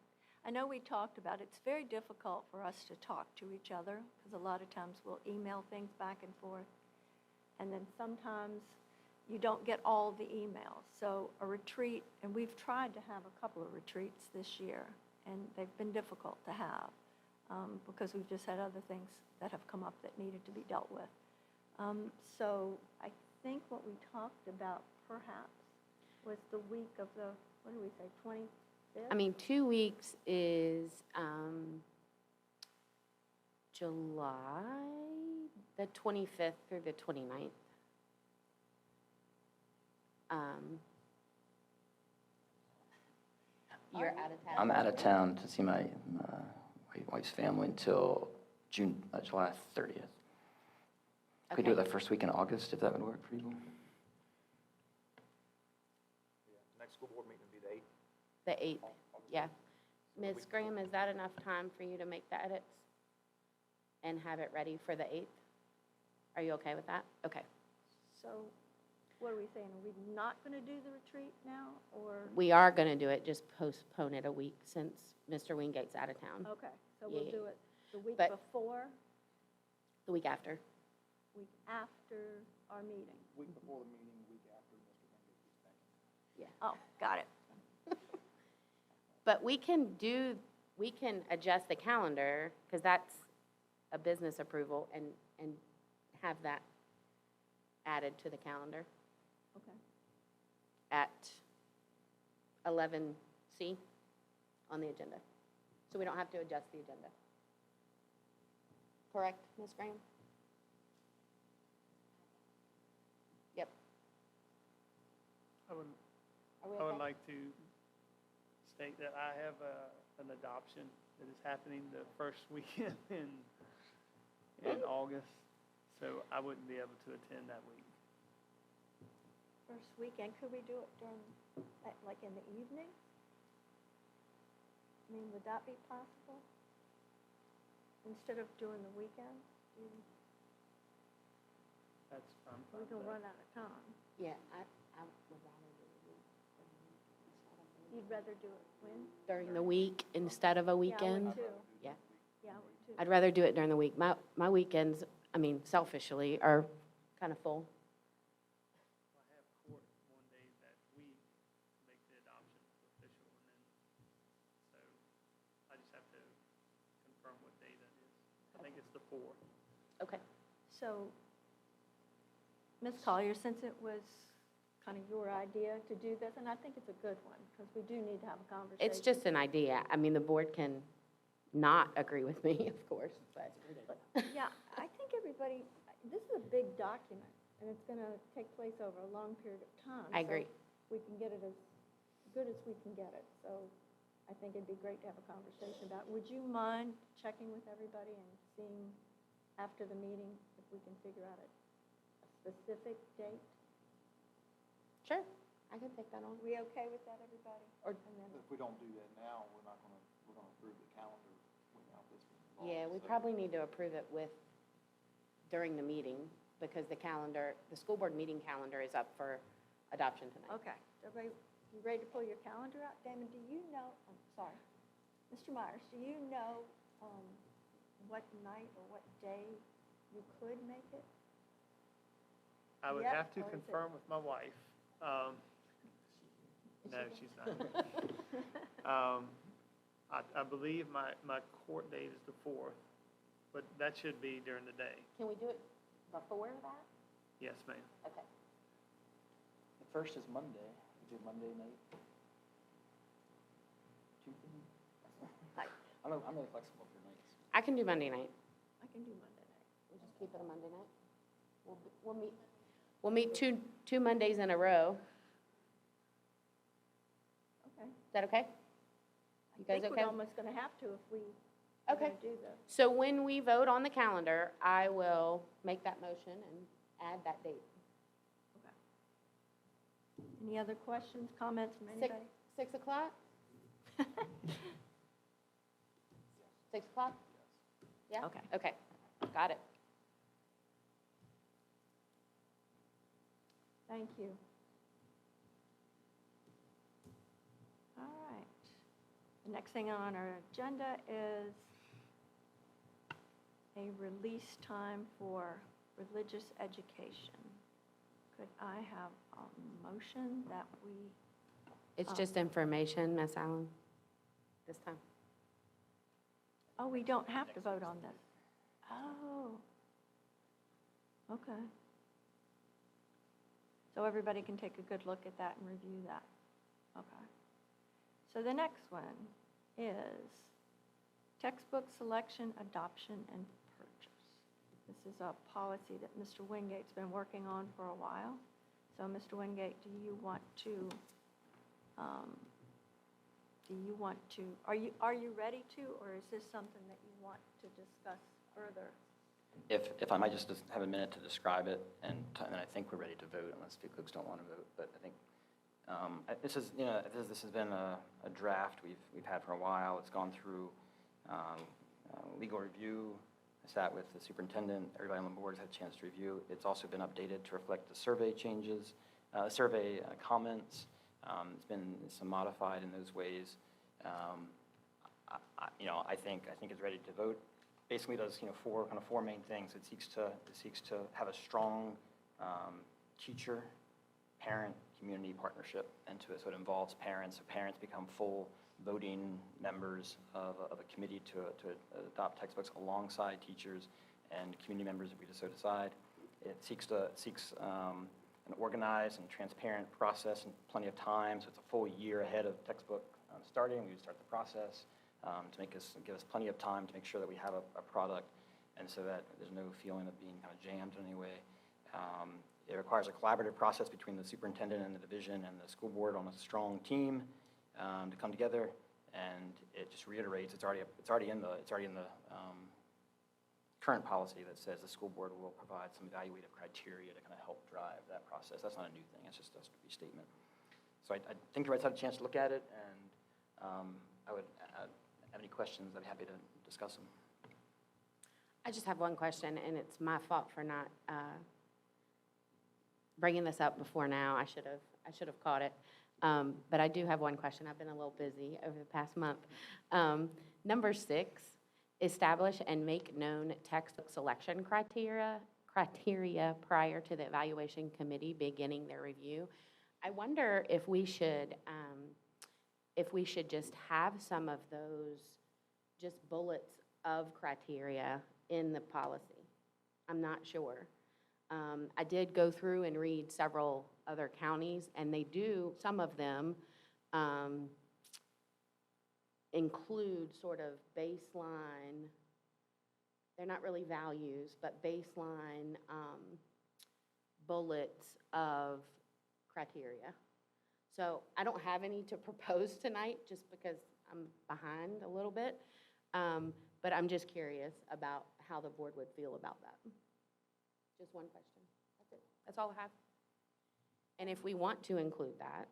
I know we talked about, it's very difficult for us to talk to each other, because a lot of times we'll email things back and forth, and then sometimes you don't get all the emails. So a retreat, and we've tried to have a couple of retreats this year, and they've been difficult to have, because we've just had other things that have come up that needed to be dealt with. So I think what we talked about perhaps was the week of the, what do we say, 25th? I mean, 2 weeks is July, the 25th through the 29th. You're out of town? I'm out of town to see my wife's family until July 30th. Could we do it Okay. the first week in August, if that would work for people? Yeah, next school board meeting would be the 8th. The 8th, yeah. Ms. Graham, is that enough time for you to make the edits and have it ready for the 8th? Are you okay with that? Okay. So what are we saying? Are we not going to do the retreat now, or? We are going to do it, just postpone it a week since Mr. Wingate's out of town. Okay, so we'll Yeah. do it the week But- before, The week after. week after our meeting. Week before the meeting, week after Mr. Wingate gets back. Yeah. Oh, got it. But we can adjust the calendar, because that's a business approval, and have that added to the calendar Okay. at 11C on the agenda. So we don't have to adjust the agenda. Correct, Ms. Graham? Yep. I would, Are we I would okay? like to state that I have an adoption that is happening the first weekend in August, so I wouldn't be able to attend that week. First weekend, could we do it during, like in the evening? I mean, would that be possible? Instead of doing the weekend? That's fine. We're going to run out of time. Yeah, I would rather do it You'd rather do it when? during the week instead of a Yeah, I weekend. would too. Yeah. Yeah, I would too. I'd rather do it during the week. My weekends, I mean, selfishly, are kind of full. I have court one day that week to make the adoption official, and then, so I just have to confirm what day that is. I think it's the 4th. Okay. So, Ms. Collier, since it was kind of your idea to do this, and I think it's a good one, because we do need to have a conversation. It's just an idea. I mean, the board can not agree with me, of course, but. Yeah, I think everybody, this is a big document, and it's going to take place over a long period of time. I so agree. we can get it as good as we can get it. So I think it'd be great to have a conversation about it. Would you mind checking with everybody and seeing after the meeting if we can figure out a specific date? Sure, I can take that on. We okay with that, everybody? Or- And then, If we don't do that now, we're gonna approve the calendar without this being involved. Yeah, we So- probably need to approve it during the meeting, because the calendar, the school board meeting calendar is up for adoption tonight. okay, everybody, you ready to pull your calendar out? Damon, do you know, I'm sorry, Mr. Myers, do you know what night or what day you could make it? I would Yep, have to or is it- confirm with my wife. No, she's not. I believe my court date is the 4th, but that should be during the day. Can we do it before that? Yes, ma'am. Okay. The first is Monday. We do Monday night. Tuesday? I'm really flexible for nights. I can do Monday night. I can do Monday night. We'll just keep it a Monday night. We'll meet two Mondays in a row. Okay. Is that okay? You guys I think okay? we're almost going to have to if we are Okay. going to do this. So when we vote on the calendar, I will make that motion and add that date. Any other questions, comments from Six- anybody? 6 o'clock? 6 o'clock? Yeah? Okay. Okay, got it. Thank you. All right. The next thing on our agenda is a release time for religious education. Could I have a motion that we, It's Oh. just information, Miss Allen, this time. oh, we don't have to vote on this? Oh. Okay. So everybody can take a good look at that and review that. Okay. So the next one is textbook selection, adoption, and purchase. This is a policy that Mr. Wingate's been working on for a while. So, Mr. Wingate, do you want to, are you ready to, or is this something that you want to discuss further? If I might just have a minute to describe it, and then I think we're ready to vote, unless folks don't want to vote. But I think this is, this has been a draft we've had for a while. It's gone through legal review. I sat with the superintendent. Everybody on the board has had a chance to review. It's also been updated to reflect the survey changes, survey comments. It's been some modified in those ways. I think it's ready to vote. Basically does four main things. It seeks to have a strong teacher, parent, community partnership into it. So it involves parents. So parents become full voting members of a committee to adopt textbooks alongside teachers and community members if we so decide. It seeks an organized and transparent process and plenty of time. So it's a full year ahead of textbook starting. We would start the process. To give us plenty of time to make sure that we have a product, and so that there's no feeling of being kind of jammed in any way. It requires a collaborative process between the superintendent and the division and the school board on a strong team to come together. And it just reiterates it's already in the current policy that says the school board will provide some evaluative criteria to kind of help drive that process. That's not a new thing. It's just a restatement. So I think everybody's had a chance to look at it, and I would. Have any questions, I'd be happy to discuss them. I just have one question, and it's my fault for not bringing this up before now. I should have caught it. But I do have one question. I've been a little busy over the past month. Number 6, establish and make known textbook selection criteria prior to the evaluation committee beginning their review. I wonder if we should just have some of those just bullets of criteria in the policy. I'm not sure. I did go through and read several other counties, and they do, some of them include sort of baseline, they're not really values, but baseline bullets of criteria. So I don't have any to propose tonight, just because I'm behind a little bit. But I'm just curious about how the board would feel about that. Just one question. That's it. That's all I have. And if we want to include that,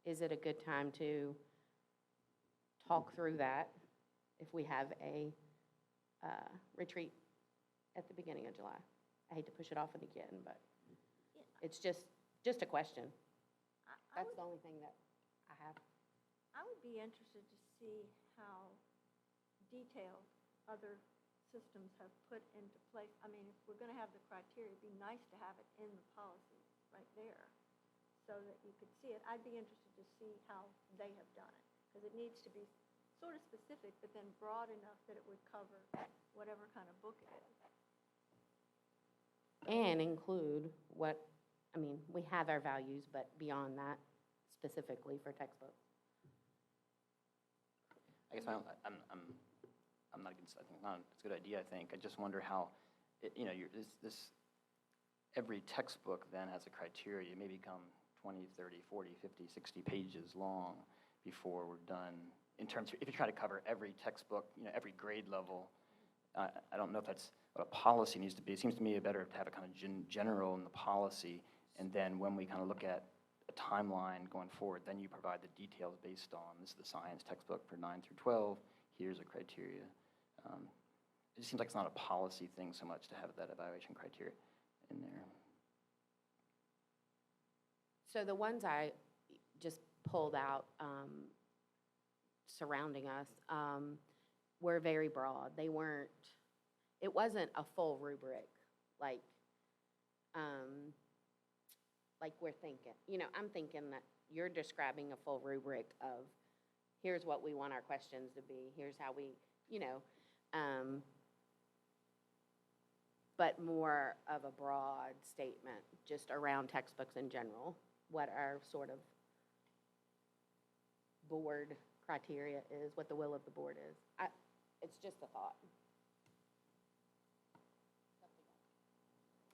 is it a good time to talk through that if we have a retreat at the beginning of July? I hate to push it off again, but it's just a question. That's the only thing that I have. I would be interested to see how detailed other systems have put into place. I mean, if we're going to have the criteria, it'd be nice to have it in the policy right there so that you could see it. I'd be interested to see how they have done it, because it needs to be sort of specific, but then broad enough that it would cover whatever kind of book it is. And include what, I mean, we have our values, but beyond that, specifically for textbooks. I guess I'm not against, I think, not, it's a good idea, I think. I just wonder how, you know, every textbook then has a criteria. It may become 20, 30, 40, 50, 60 pages long before we're done. In terms of, if you try to cover every textbook, you know, every grade level, I don't know if that's what a policy needs to be. It seems to me better to have a kind of general in the policy, and then when we kind of look at a timeline going forward, then you provide the details based on, this is the science textbook for 9 through 12, here's a criteria. It just seems like it's not a policy thing so much to have that evaluation criteria in there. So the ones I just pulled out surrounding us were very broad. They weren't, it wasn't a full rubric like we're thinking. You know, I'm thinking that you're describing a full rubric of here's what we want our questions to be, here's how we, you know, but more of a broad statement just around textbooks in general, what our sort of board criteria is, what the will of the board is. It's just a thought.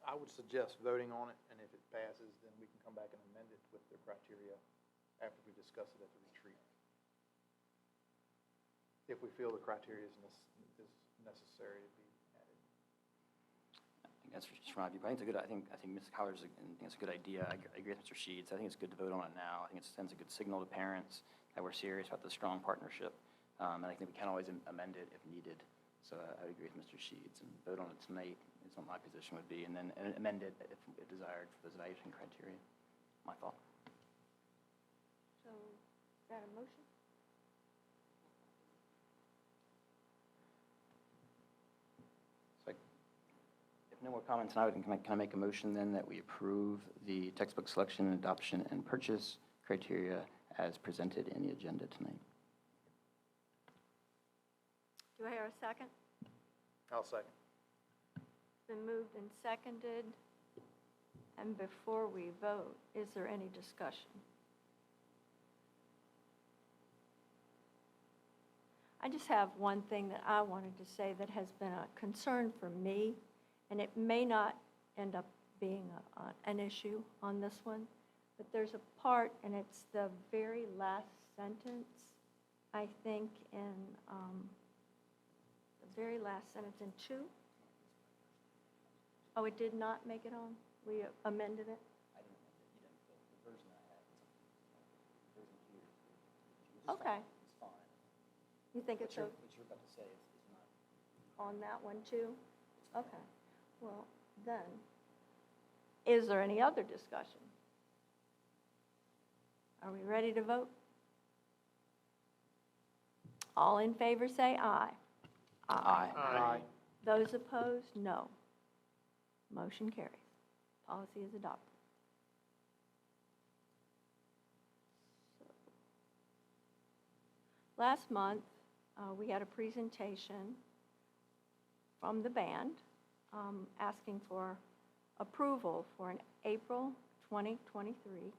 I would suggest voting on it, and if it passes, then we can come back and amend it with the criteria after we discuss it at the retreat. If we feel the criteria is necessary to be added. I think that's just from my view. I think it's a good, I think Ms. Colliers, I think it's a good idea. I agree with Mr. Sheets. I think it's good to vote on it now. I think it sends a good signal to parents that we're serious about the strong partnership. And I think we can always amend it if needed. So I would agree with Mr. Sheets, and vote on it tonight is what my position would be, and then amend it if desired for those evaluation criteria. My thought. So, is that a motion? So if no more comments now, can I make a motion then that we approve the textbook selection, adoption, and purchase criteria as presented in the agenda tonight? Do I hear a second? I'll second. It's been moved and seconded. And before we vote, is there any discussion? I just have one thing that I wanted to say that has been a concern for me, and it may not end up being an issue on this one, but there's a part, and it's the very last sentence, I think, in the very last sentence in 2. Oh, it did not make it on? We amended it? I didn't amend it. You didn't. The version I had, version 2 is Okay. It's fine. You think it's What you're about to say is not. on that one too? Okay. Well, then, is there any other discussion? Are we ready to vote? All in favor say aye. Aye. Those opposed, no. Motion carries. Policy is adopted. Last month, we had a presentation from the band asking for approval for an April 2023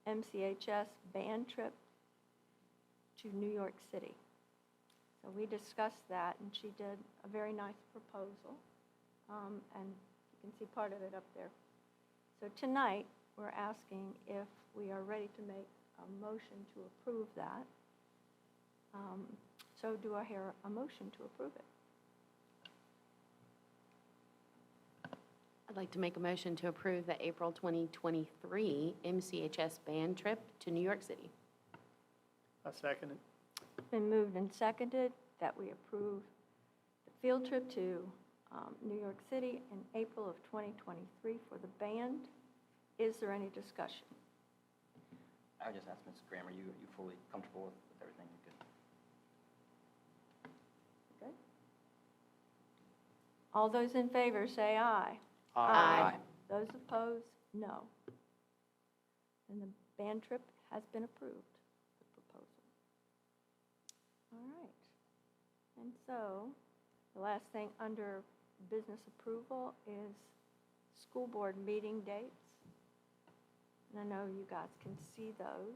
MCHS band trip to New York City. So we discussed that, and she did a very nice proposal, and you can see part of it up there. So tonight, we're asking if we are ready to make a motion to approve that. So do I hear a motion to approve it? I'd like to make a motion to approve the April 2023 MCHS band trip to New York City. I second it. It's been moved and seconded that we approve the field trip to New York City in April of 2023 for the band. Is there any discussion? I would just ask Ms. Graham, are you fully comfortable with everything? Good. Good. All those in favor say aye. Aye. Those opposed, no. And the band trip has been approved, the proposal. All right. And so, The last thing under business approval is school board meeting dates. And I know you guys can see those.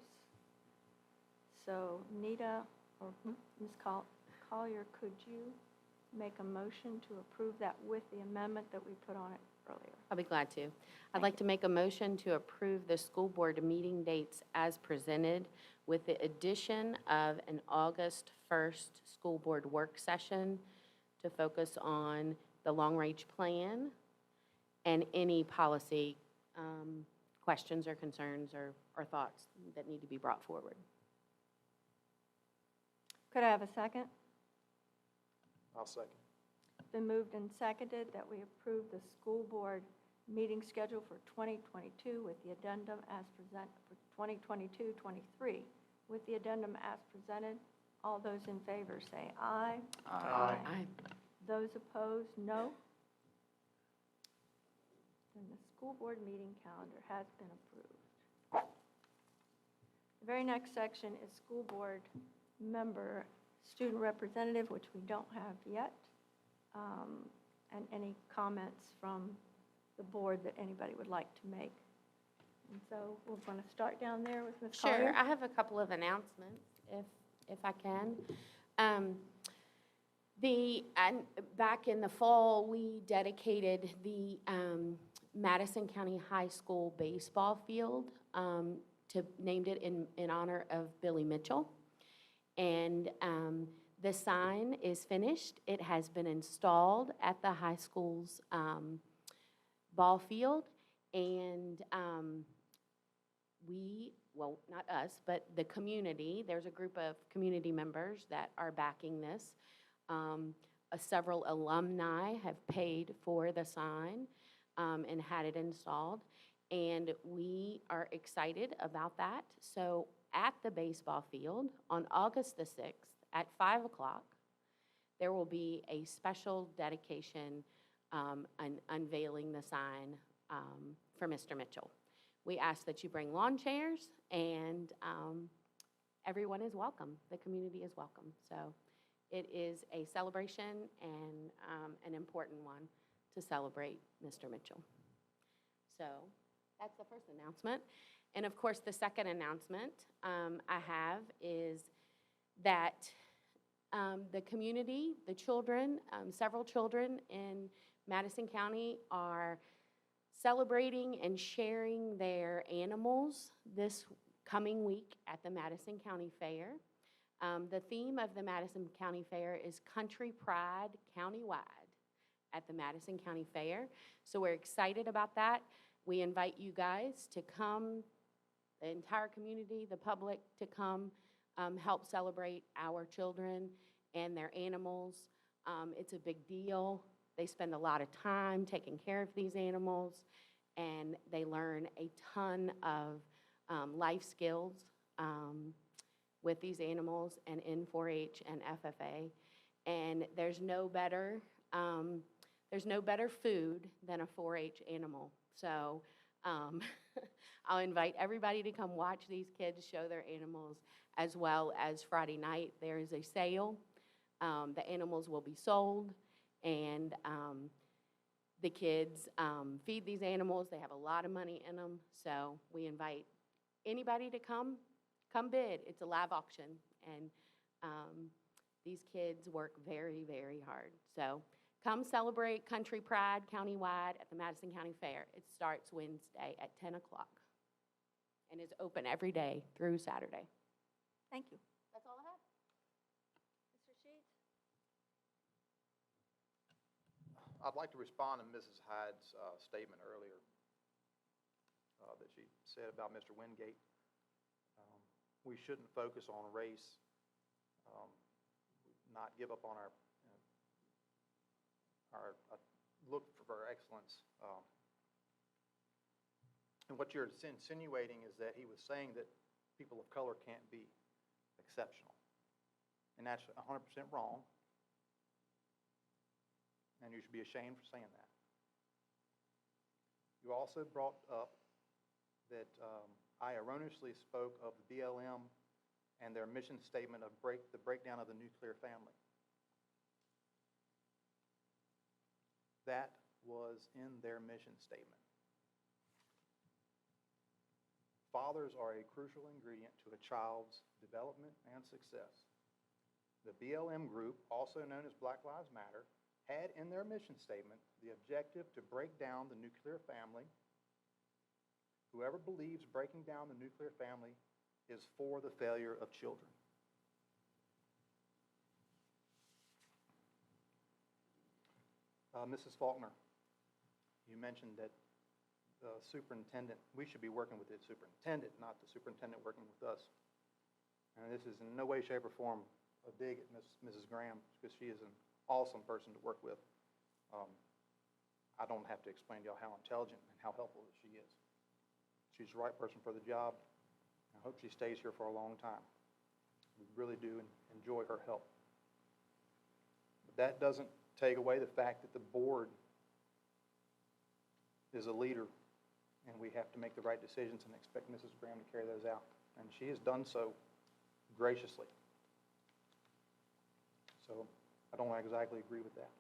So Nita or Ms. Collier, could you make a motion to approve that with the amendment that we put on it earlier? I'll be glad to. I'd like to make a motion to approve the school board meeting dates as presented with the addition of an August 1st school board work session to focus on the long-range plan and any policy questions or concerns or thoughts that need to be brought forward. Could I have a second? I'll second. Been moved and seconded that we approve the school board meeting schedule for 2022 with the addendum as presented, for 2022-23 with the addendum as presented. All those in favor say aye. Aye. Those opposed, no. Then the school board meeting calendar has been approved. The very next section is school board member, student representative, which we don't have yet, and any comments from the board that anybody would like to make. And so we're going to start down there with Ms. Collier. Sure, I have a couple of announcements, if I can. Back in the fall, we dedicated the Madison County High School baseball field, named it in honor of Billy Mitchell. And the sign is finished. It has been installed at the high school's ball field. And well, not us, but the community, there's a group of community members that are backing this. Several alumni have paid for the sign and had it installed. And we are excited about that. So at the baseball field on August the 6th at 5 o'clock, there will be a special dedication and unveiling the sign for Mr. Mitchell. We ask that you bring lawn chairs, and everyone is welcome. The community is welcome. So it is a celebration and an important one to celebrate Mr. Mitchell. So that's the first announcement. And of course, the second announcement I have is that the community, the children, several children in Madison County are celebrating and sharing their animals this coming week at the Madison County Fair. The theme of the Madison County Fair is Country Pride Countywide at the Madison County Fair. So we're excited about that. We invite you guys to come, the entire community, the public, to come help celebrate our children and their animals. It's a big deal. They spend a lot of time taking care of these animals, and they learn a ton of life skills with these animals and in 4-H and FFA. And there's no better food than a 4-H animal. So I'll invite everybody to come watch these kids show their animals, as well as Friday night there is a sale. The animals will be sold, and the kids feed these animals. They have a lot of money in them, so we invite anybody to come bid. It's a live auction, and these kids work very, very hard. So come celebrate Country Pride Countywide at the Madison County Fair. It starts Wednesday at 10 o'clock and is open every day through Saturday. Thank you. That's all I have. Mr. Sheets? I'd like to respond to Mrs. Hyde's statement earlier that she said about Mr. Wingate. We shouldn't focus on race, not give up on our look for excellence. And what you're insinuating is that he was saying that people of color can't be exceptional. And that's 100% wrong. And you should be ashamed for saying that. You also brought up that I erroneously spoke of the BLM and their mission statement of the breakdown of the nuclear family. That was in their mission statement. Fathers are a crucial ingredient to a child's development and success. The BLM group, also known as Black Lives Matter, had in their mission statement the objective to break down the nuclear family. Whoever believes breaking down the nuclear family is for the failure of children. Mrs. Faulkner, you mentioned that the superintendent, we should be working with the superintendent, not the superintendent working with us. And this is in no way, shape, or form a dig at Mrs. Graham, because she is an awesome person to work with. I don't have to explain to y'all how intelligent and how helpful that she is. She's the right person for the job. I hope she stays here for a long time. We really do enjoy her help. But that doesn't take away the fact that the board is a leader, and we have to make the right decisions and expect Mrs. Graham to carry those out. And she has done so graciously. So I don't exactly agree with that.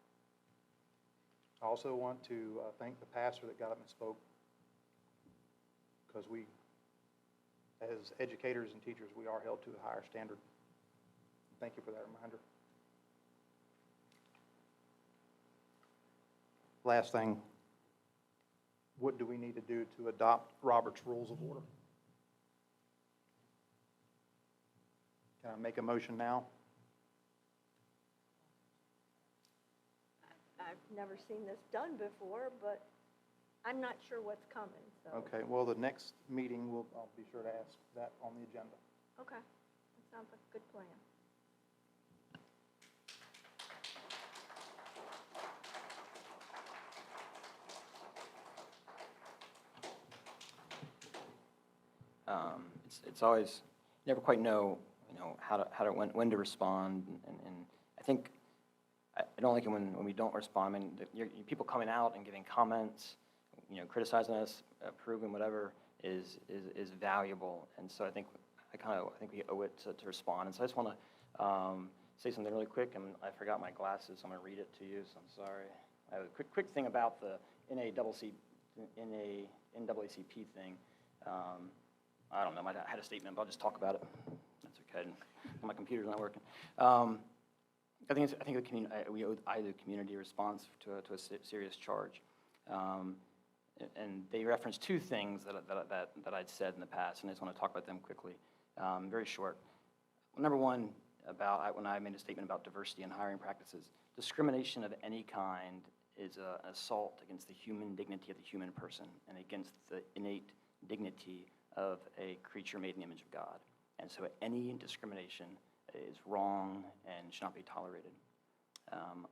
I also want to thank the pastor that got up and spoke, because we, as educators and teachers, we are held to a higher standard. Thank you for that reminder. Last thing, what do we need to do to adopt Robert's Rules of Order? Can I make a motion now? I've never seen this done before, but I'm not sure what's coming, so. Okay, well, the next meeting, I'll be sure to ask that on the agenda. Okay, that sounds like a good plan. It's always, you never quite know, when to respond, and I think, I don't like it when we don't respond. I mean, people coming out and giving comments, criticizing us, approving whatever is valuable, and so I think we owe it to respond. And so I just want to say something really quick, and I forgot my glasses, so I'm going to read it to you, so I'm sorry. I have a quick thing about the NAACP thing. I don't know, I had a statement, but I'll just talk about it. That's okay. My computer's not working. I think we owe the community a response to a serious charge. And they referenced two things that I'd said in the past, and I just want to talk about them quickly, very short. Number one, when I made a statement about diversity in hiring practices, discrimination of any kind is an assault against the human dignity of the human person and against the innate dignity of a creature made in the image of God. And so any discrimination is wrong and should not be tolerated.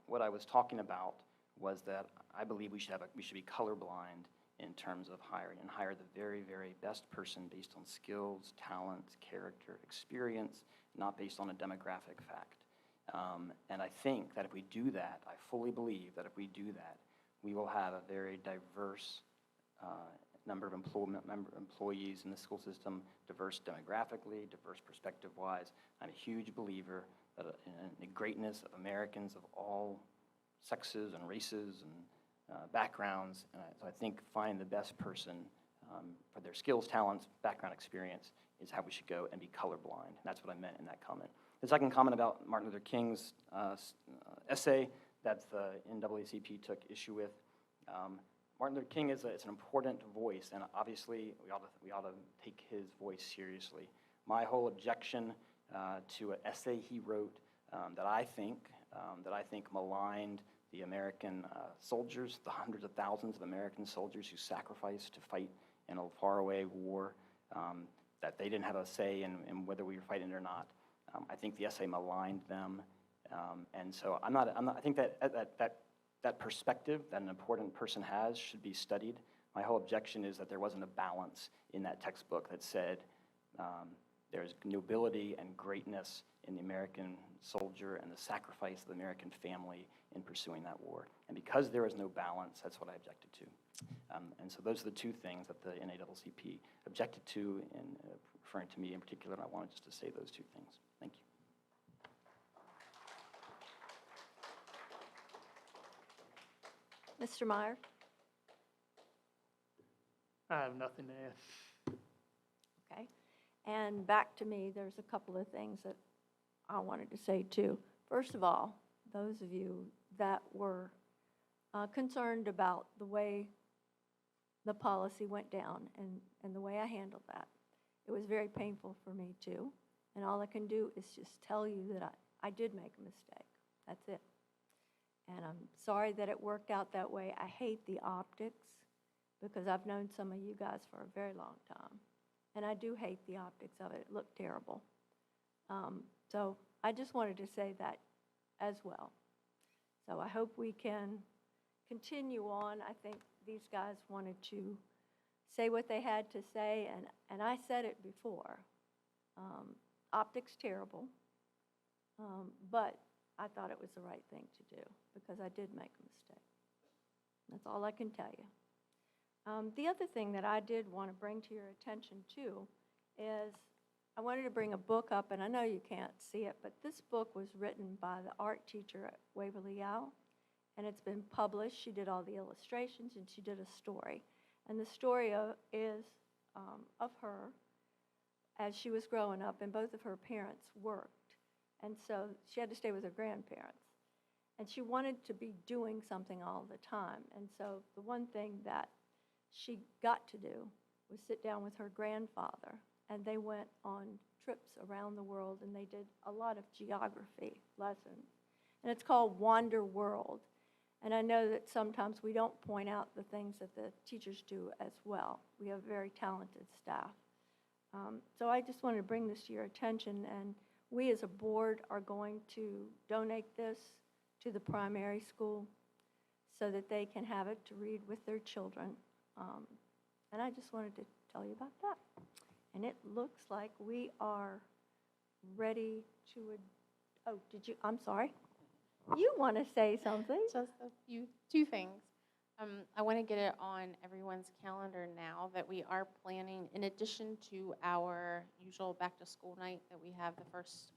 What I was talking about was that I believe we should be colorblind in terms of hiring and hire the very, very best person based on skills, talents, character, experience, not based on a demographic fact. And I think that if we do that, I fully believe that if we do that, we will have a very diverse number of employees in the school system, diverse demographically, diverse perspective-wise. I'm a huge believer that in the greatness of Americans of all sexes and races and backgrounds. And so I think finding the best person for their skills, talents, background, experience is how we should go, and be colorblind. That's what I meant in that comment. The second comment about Martin Luther King's essay that the NAACP took issue with. Martin Luther King is an important voice, and obviously we ought to take his voice seriously. My whole objection to an essay he wrote that I think maligned the American soldiers, the hundreds of thousands of American soldiers who sacrificed to fight in a faraway war, that they didn't have a say in whether we were fighting or not. I think the essay maligned them, and so I think that perspective that an important person has should be studied. My whole objection is that there wasn't a balance in that textbook that said there's nobility and greatness in the American soldier and the sacrifice of the American family in pursuing that war. And because there is no balance, that's what I objected to. And so those are the two things that the NAACP objected to, in referring to me in particular, and I wanted just to say those two things. Thank you. Mr. Meyer? I have nothing to add. Okay. And back to me, there's a couple of things that I wanted to say too. First of all, those of you that were concerned about the way the policy went down and the way I handled that, it was very painful for me too. And all I can do is just tell you that I did make a mistake. That's it. And I'm sorry that it worked out that way. I hate the optics because I've known some of you guys for a very long time. And I do hate the optics of it. It looked terrible. So I just wanted to say that as well. So I hope we can continue on. I think these guys wanted to say what they had to say, and I said it before. Optics terrible, but I thought it was the right thing to do because I did make a mistake. That's all I can tell you. The other thing that I did want to bring to your attention too is I wanted to bring a book up, and I know you can't see it, but this book was written by the art teacher at Waverly Yao, and it's been published. She did all the illustrations, and she did a story. And the story is of her as she was growing up, and both of her parents worked. And so she had to stay with her grandparents. And she wanted to be doing something all the time. And so the one thing that she got to do was sit down with her grandfather, and they went on trips around the world, and they did a lot of geography lessons. And it's called Wander World. And I know that sometimes we don't point out the things that the teachers do as well. We have very talented staff. So I just wanted to bring this to your attention, and we as a board are going to donate this to the primary school so that they can have it to read with their children. And I just wanted to tell you about that. And it looks like we are ready to, oh, did you, I'm sorry. You want to say something? Just two things. I want to get it on everyone's calendar now that we are planning, in addition to our usual back-to-school night, that we have the first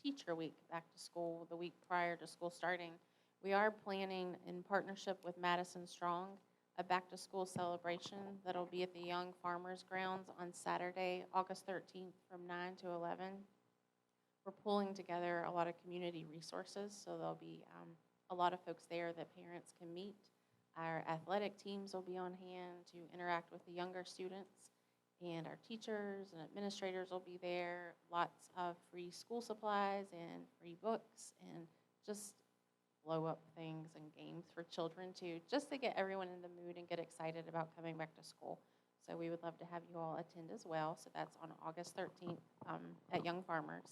teacher week back to school, the week prior to school starting. We are planning, in partnership with Madison Strong, a back-to-school celebration that'll be at the Young Farmers Grounds on Saturday, August 13th from 9 to 11. We're pulling together a lot of community resources, so there'll be a lot of folks there that parents can meet. Our athletic teams will be on hand to interact with the younger students, and our teachers and administrators will be there. Lots of free school supplies and free books and just blow up things and games for children too, just to get everyone in the mood and get excited about coming back to school. So we would love to have you all attend as well. So that's on August 13th at Young Farmers.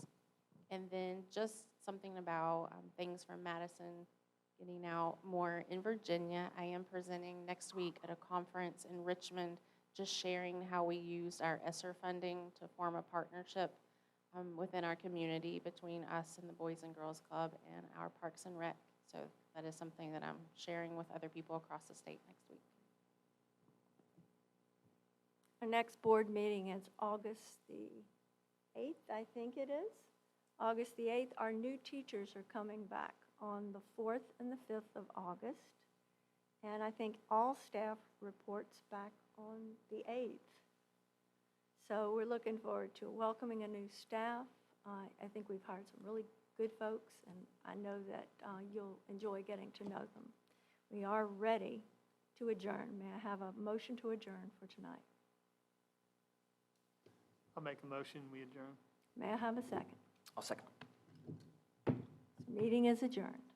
And then just something about things from Madison getting out more in Virginia. I am presenting next week at a conference in Richmond, just sharing how we used our ESSER funding to form a partnership within our community between us and the Boys and Girls Club and our Parks and Rec. So that is something that I'm sharing with other people across the state next week. Our next board meeting is August the 8th, I think it is. August the 8th, our new teachers are coming back on the 4th and the 5th of August. And I think all staff reports back on the 8th. So we're looking forward to welcoming a new staff. I think we've hired some really good folks, and I know that you'll enjoy getting to know them. We are ready to adjourn. May I have a motion to adjourn for tonight? I'll make a motion, we adjourn. May I have a second? I'll second. This meeting is adjourned.